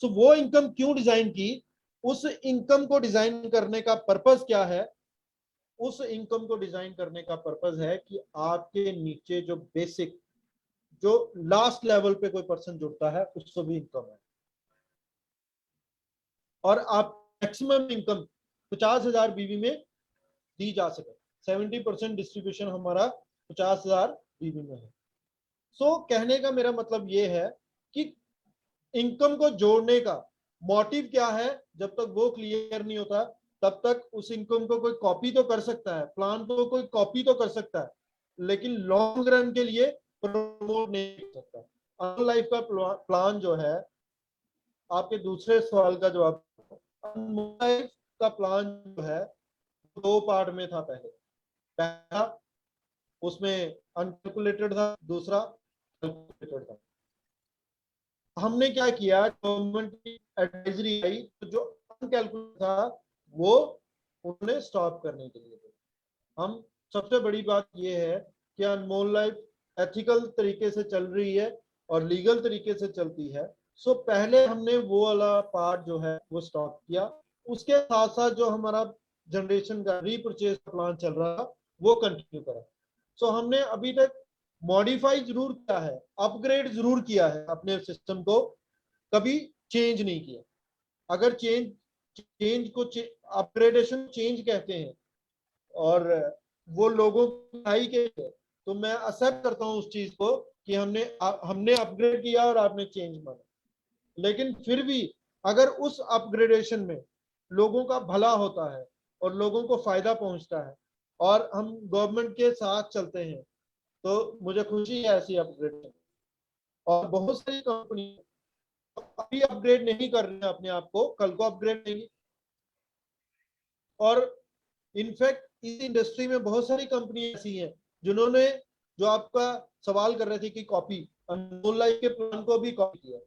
तो वो इनकम क्यों डिजाइन की, उस इनकम को डिजाइन करने का पर्पस क्या है? उस इनकम को डिजाइन करने का पर्पस है कि आपके नीचे जो बेसिक, जो लास्ट लेवल पे कोई पर्सन जुड़ता है, उसको भी इनकम है, और आप मैक्सिमम इनकम 50,000 बीवी में दी जा सके। 70% डिस्ट्रीब्यूशन हमारा 50,000 बीवी में है। सो कहने का मेरा मतलब ये है कि इनकम को जोड़ने का मोटिव क्या है, जब तक वो क्लियर नहीं होता तब तक उस इनकम को कोई कॉपी तो कर सकता है, प्लान को कोई कॉपी तो कर सकता है, लेकिन लॉन्ग रन के लिए प्रमोट नहीं कर सकता। लाइफ का प्लान जो है, आपके दूसरे सवाल का जवाब, लाइफ का प्लान जो है 2 पार्ट में था। पहला उसमें अनकैलकुलेटेड था, दूसरा कैलकुलेटेड था। हमने क्या किया, गवर्नमेंट की एडवाइजरी आई तो जो अनकैलकुलेटेड था वो उन्होंने स्टॉप करने के लिए। हम सबसे बड़ी बात ये है कि अनमोल लाइफ एथिकल तरीके से चल रही है और लीगल तरीके से चलती है। सो पहले हमने वो वाला पार्ट जो है वो स्टॉप किया। उसके साथ साथ जो हमारा जनरेशन का रीपरचेज प्लान चल रहा वो कंटिन्यू करा। सो हमने अभी तक मॉडिफाई जरूर किया है, अपग्रेड जरूर किया है अपने सिस्टम को, कभी चेंज नहीं किया। अगर चेंज चेंज को अपग्रेडेशन चेंज कहते हैं और वो लोगों की भलाई के लिए, तो मैं एक्सेप्ट करता हूं उस चीज को कि हमने अपग्रेड किया और आपने चेंज माना। लेकिन फिर भी अगर उस अपग्रेडेशन में लोगों का भला होता है और लोगों को फायदा पहुंचता है और हम गवर्नमेंट के साथ चलते हैं, तो मुझे खुशी है ऐसी अपग्रेडेशन। और बहुत सारी कंपनी अभी अपग्रेड नहीं कर रही है अपने आप को, कल को अपग्रेड नहीं। और इनफैक्ट इस इंडस्ट्री में बहुत सारी कंपनी ऐसी हैं जिन्होंने, जो आपका सवाल कर रहे थे कि कॉपी, अनमोल लाइफ के प्लान को भी कॉपी किया,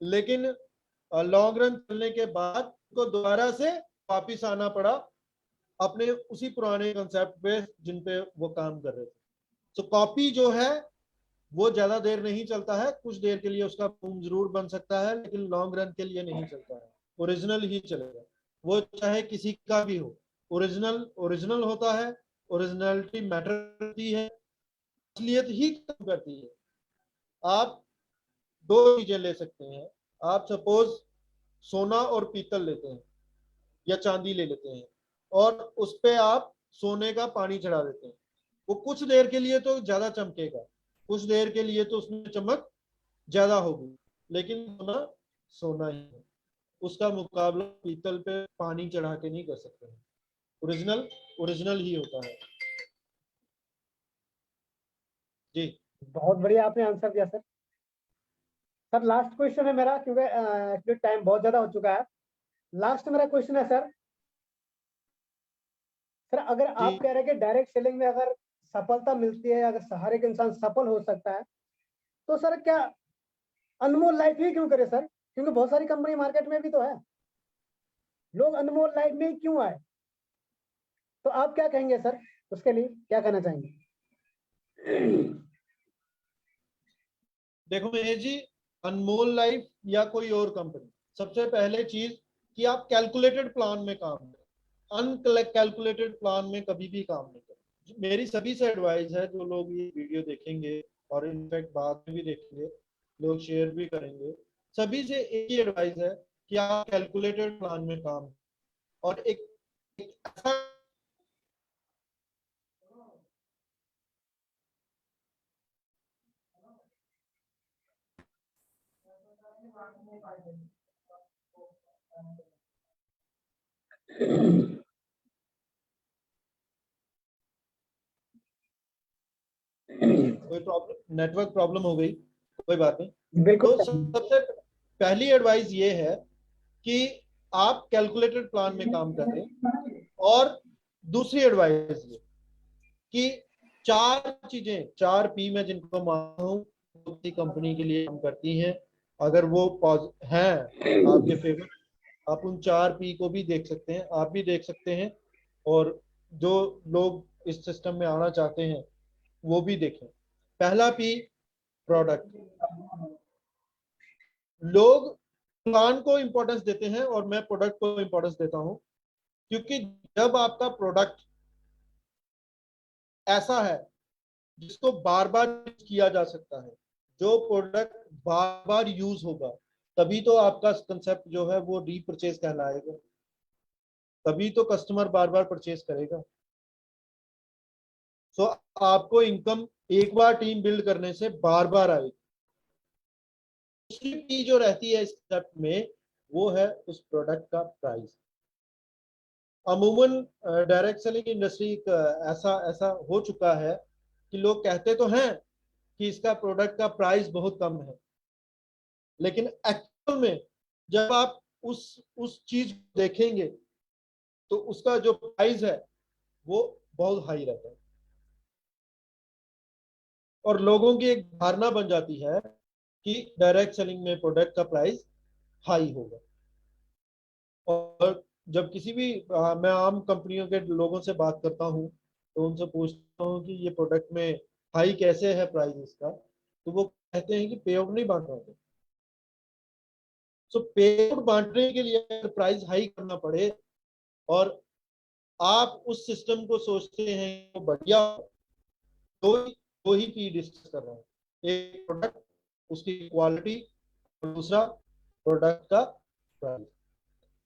लेकिन लॉन्ग रन चलने के बाद उनको दोबारा से वापिस आना पड़ा अपने उसी पुराने कंसेप्ट पे जिन पे वो काम कर रहे थे। तो कॉपी जो है वो ज्यादा देर नहीं चलता है, कुछ देर के लिए उसका बूम जरूर बन सकता है, लेकिन लॉन्ग रन के लिए नहीं चलता है। ओरिजिनल ही चलेगा, वो चाहे किसी का भी हो। ओरिजिनल ओरिजिनल होता है, ओरिजिनलिटी मैटर करती है, असलियत ही कम करती है। आप दो चीजें ले सकते हैं। आप सपोज सोना और पीतल लेते हैं या चांदी ले लेते हैं, और उस पे आप सोने का पानी चढ़ा देते हैं। वो कुछ देर के लिए तो ज्यादा चमकेगा, कुछ देर के लिए तो उसमें चमक ज्यादा होगी, लेकिन सोना सोना ही है। उसका मुकाबला पीतल पे पानी चढ़ा के नहीं कर सकते। ओरिजिनल ओरिजिनल ही होता है। जी बहुत बढ़िया आपने आंसर दिया सर। सर लास्ट क्वेश्चन है मेरा, क्योंकि एक्चुअली टाइम बहुत ज्यादा हो चुका है। लास्ट मेरा क्वेश्चन है सर। सर अगर जी। आप कह रहे हैं कि डायरेक्ट सेलिंग में अगर सफलता मिलती है, अगर हर एक इंसान सफल हो सकता है, तो सर क्या अनमोल लाइफ ही क्यों करे सर? क्योंकि बहुत सारी कंपनी मार्केट में भी तो है, लोग अनमोल लाइफ में ही क्यों आए? तो आप क्या कहेंगे सर, उसके लिए क्या कहना चाहेंगे? देखो महेश जी, अनमोल लाइफ या कोई और कंपनी, सबसे पहले चीज कि आप कैलकुलेटेड प्लान में काम करें। अनकैलकुलेटेड प्लान में कभी भी काम नहीं करें। मेरी सभी से एडवाइस है, जो लोग ये वीडियो देखेंगे और इनफैक्ट बाद में भी देखेंगे, लोग शेयर भी करेंगे, सभी से एक ही एडवाइस है कि आप कैलकुलेटेड प्लान में काम करें। और एक ऐसा कोई प्रॉब्लम, नेटवर्क प्रॉब्लम हो गई, कोई बात नहीं। बिल्कुल तो सर। सबसे पहली एडवाइस ये है कि आप कैलकुलेटेड प्लान में काम करें। और दूसरी एडवाइस ये कि चार चीजें, 4 P मैं जिनको मानता हूँ किसी कंपनी के लिए काम करती हैं, अगर वो हैं आपके फेवर, आप उन 4 P को भी देख सकते हैं, आप भी देख सकते हैं, और जो लोग इस सिस्टम में आना चाहते हैं वो भी देखें। पहला P, प्रोडक्ट। लोग प्लान को इंपॉर्टेंस देते हैं और मैं प्रोडक्ट को इंपॉर्टेंस देता हूं, क्योंकि जब आपका प्रोडक्ट ऐसा है जिसको बार बार किया जा सकता है, जो प्रोडक्ट बार बार यूज होगा, तभी तो आपका कंसेप्ट जो है वो रीपरचेज कहलाएगा, तभी तो कस्टमर बार बार परचेज करेगा। सो आपको इनकम एक बार टीम बिल्ड करने से बार बार आएगी। दूसरी चीज जो रहती है इस कंसेप्ट में, वो है उस प्रोडक्ट का प्राइस। अमूमन डायरेक्ट सेलिंग इंडस्ट्री ऐसा ऐसा हो चुका है कि लोग कहते तो हैं कि इसका प्रोडक्ट का प्राइस बहुत कम है, लेकिन एक्चुअल में जब आप उस चीज देखेंगे तो उसका जो प्राइस है वो बहुत हाई रहता है, और लोगों की एक धारणा बन जाती है कि डायरेक्ट सेलिंग में प्रोडक्ट का प्राइस हाई होगा। और जब किसी भी मैं आम कंपनियों के लोगों से बात करता हूँ तो उनसे पूछता हूँ कि ये प्रोडक्ट में हाई कैसे है प्राइस इसका, तो वो कहते हैं कि पे आउट नहीं बांट रहे। सो पे आउट बांटने के लिए अगर प्राइस हाई करना पड़े और आप उस सिस्टम को सोचते हैं वो बढ़िया, दो ही चीज डिस्कस कर रहे हैं, एक प्रोडक्ट, उसकी क्वालिटी, और दूसरा प्रोडक्ट का प्राइस।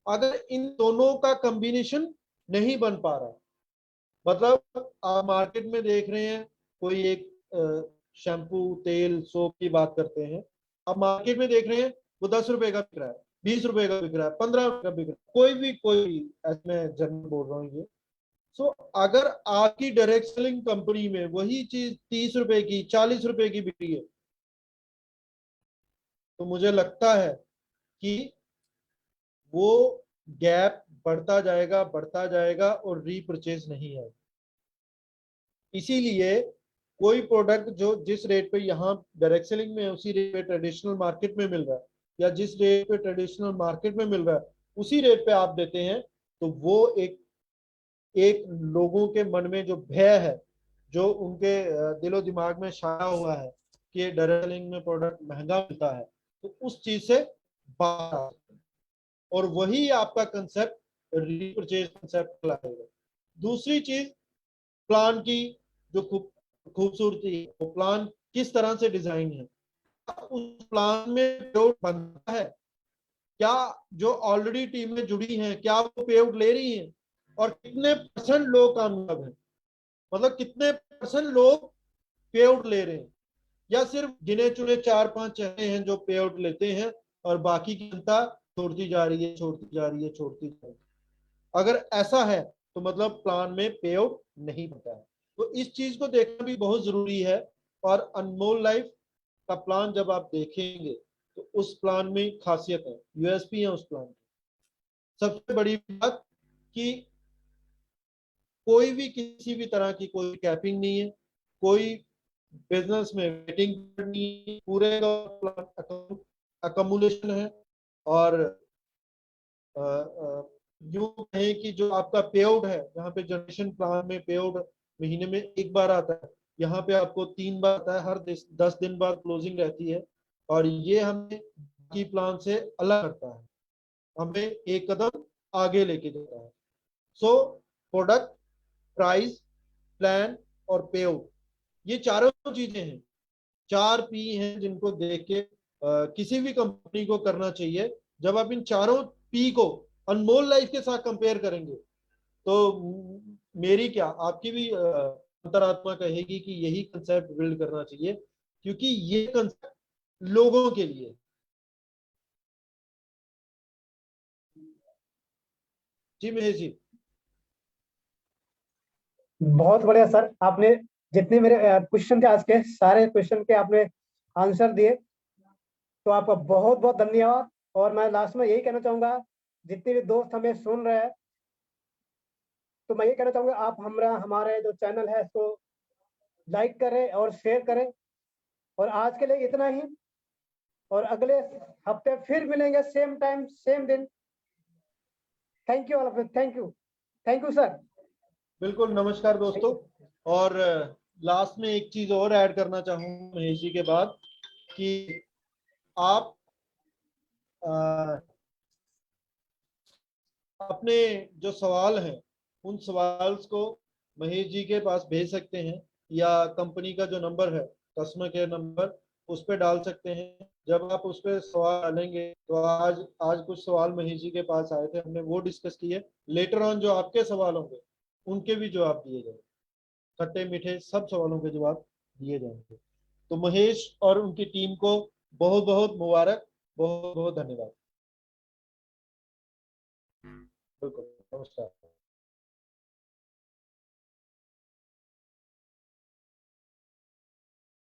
अगर इन दोनों का कॉम्बिनेशन नहीं बन पा रहा, मतलब आप मार्केट में देख रहे हैं कोई एक शैम्पू, तेल, सोप की बात करते हैं, आप मार्केट में देख रहे हैं वो 10 रुपए का बिक रहा है, 20 रुपए का बिक रहा है, 15 रुपए का बिक रहा है, कोई मैं जनरल बोल रहा हूँ ये। सो अगर आपकी डायरेक्ट सेलिंग कंपनी में वही चीज 30 रुपए की, 40 रुपए की बिक्री है, तो मुझे लगता है कि वो गैप बढ़ता जाएगा और रीपरचेज नहीं है। इसीलिए कोई प्रोडक्ट जो जिस रेट पे यहाँ डायरेक्ट सेलिंग में उसी रेट पे ट्रेडिशनल मार्केट में मिल रहा है, या जिस रेट पे ट्रेडिशनल मार्केट में मिल रहा है उसी रेट पे आप देते हैं, तो वो एक एक लोगों के मन में जो भय है, जो उनके दिलो दिमाग में छाया हुआ है कि डायरेक्ट सेलिंग में प्रोडक्ट महंगा मिलता है, तो उस चीज से बाहर आ सकते हैं। और वही आपका कंसेप्ट रीपरचेज कंसेप्ट लाएगा। दूसरी चीज, प्लान की जो खूबसूरती है, वो प्लान किस तरह से डिजाइन है, उस प्लान में जो बनता है, क्या जो ऑलरेडी टीम में जुड़ी हैं क्या वो पे आउट ले रही हैं, और कितने परसेंट लोग कामयाब हैं, मतलब कितने परसेंट लोग पे आउट ले रहे हैं, या सिर्फ गिने चुने 4-5 चेहरे हैं जो पे आउट लेते हैं और बाकी की जनता छोड़ती जा रही है, छोड़ती जा रही है, छोड़ती जा रही है। अगर ऐसा है तो मतलब प्लान में पे आउट नहीं होता है। तो इस चीज को देखना भी बहुत जरूरी है। और अनमोल लाइफ का प्लान जब आप देखेंगे तो उस प्लान में खासियत है, यूएसपी है उस प्लान की। सबसे बड़ी बात कि कोई भी किसी भी तरह की कोई कैपिंग नहीं है, कोई बिजनेस में वेटिंग नहीं है, पूरे का प्लान अकोमोडेशन है। और यूं कहें कि जो आपका पे आउट है, यहाँ पे जनरेशन प्लान में पे आउट महीने में एक बार आता है, यहाँ पे आपको 3 बार आता है, हर 10 दिन बाद क्लोजिंग रहती है। और ये हमें बाकी प्लान से अलग करता है, हमें एक कदम आगे लेके जाता है। सो प्रोडक्ट, प्राइस, प्लान और पे आउट, ये चारों चीजें हैं, 4 P हैं जिनको देख के किसी भी कंपनी को करना चाहिए। जब आप इन चारों P को अनमोल लाइफ के साथ कंपेयर करेंगे तो मेरी क्या आपकी भी अंतरात्मा कहेगी कि यही कंसेप्ट बिल्ड करना चाहिए, क्योंकि ये कंसेप्ट लोगों के लिए। जी महेश जी। बहुत बढ़िया सर, आपने जितने मेरे क्वेश्चन थे आज के, सारे क्वेश्चन के आपने आंसर दिए, तो आपका बहुत बहुत धन्यवाद। और मैं लास्ट में यही कहना चाहूंगा, जितने भी दोस्त हमें सुन रहे हैं, तो मैं ये कहना चाहूंगा आप हमारे जो चैनल है इसको लाइक करें और शेयर करें। और आज के लिए इतना ही, और अगले हफ्ते फिर मिलेंगे, सेम टाइम सेम दिन। Thank you all of you, thank you sir. बिल्कुल, नमस्कार दोस्तों। और लास्ट में एक चीज और ऐड करना चाहूंगा महेश जी के बाद, कि आप अपने जो सवाल हैं उन सवाल को महेश जी के पास भेज सकते हैं, या कंपनी का जो नंबर है, कस्टमर केयर नंबर, उस पर डाल सकते हैं। जब आप उस पर सवाल डालेंगे तो आज आज कुछ सवाल महेश जी के पास आए थे, हमने वो डिस्कस किए। लेटर ऑन जो आपके सवाल होंगे उनके भी जवाब दिए जाएंगे, खट्टे मीठे सब सवालों के जवाब दिए जाएंगे। तो महेश और उनकी टीम को बहुत बहुत मुबारक, बहुत बहुत धन्यवाद। बिल्कुल, नमस्कार।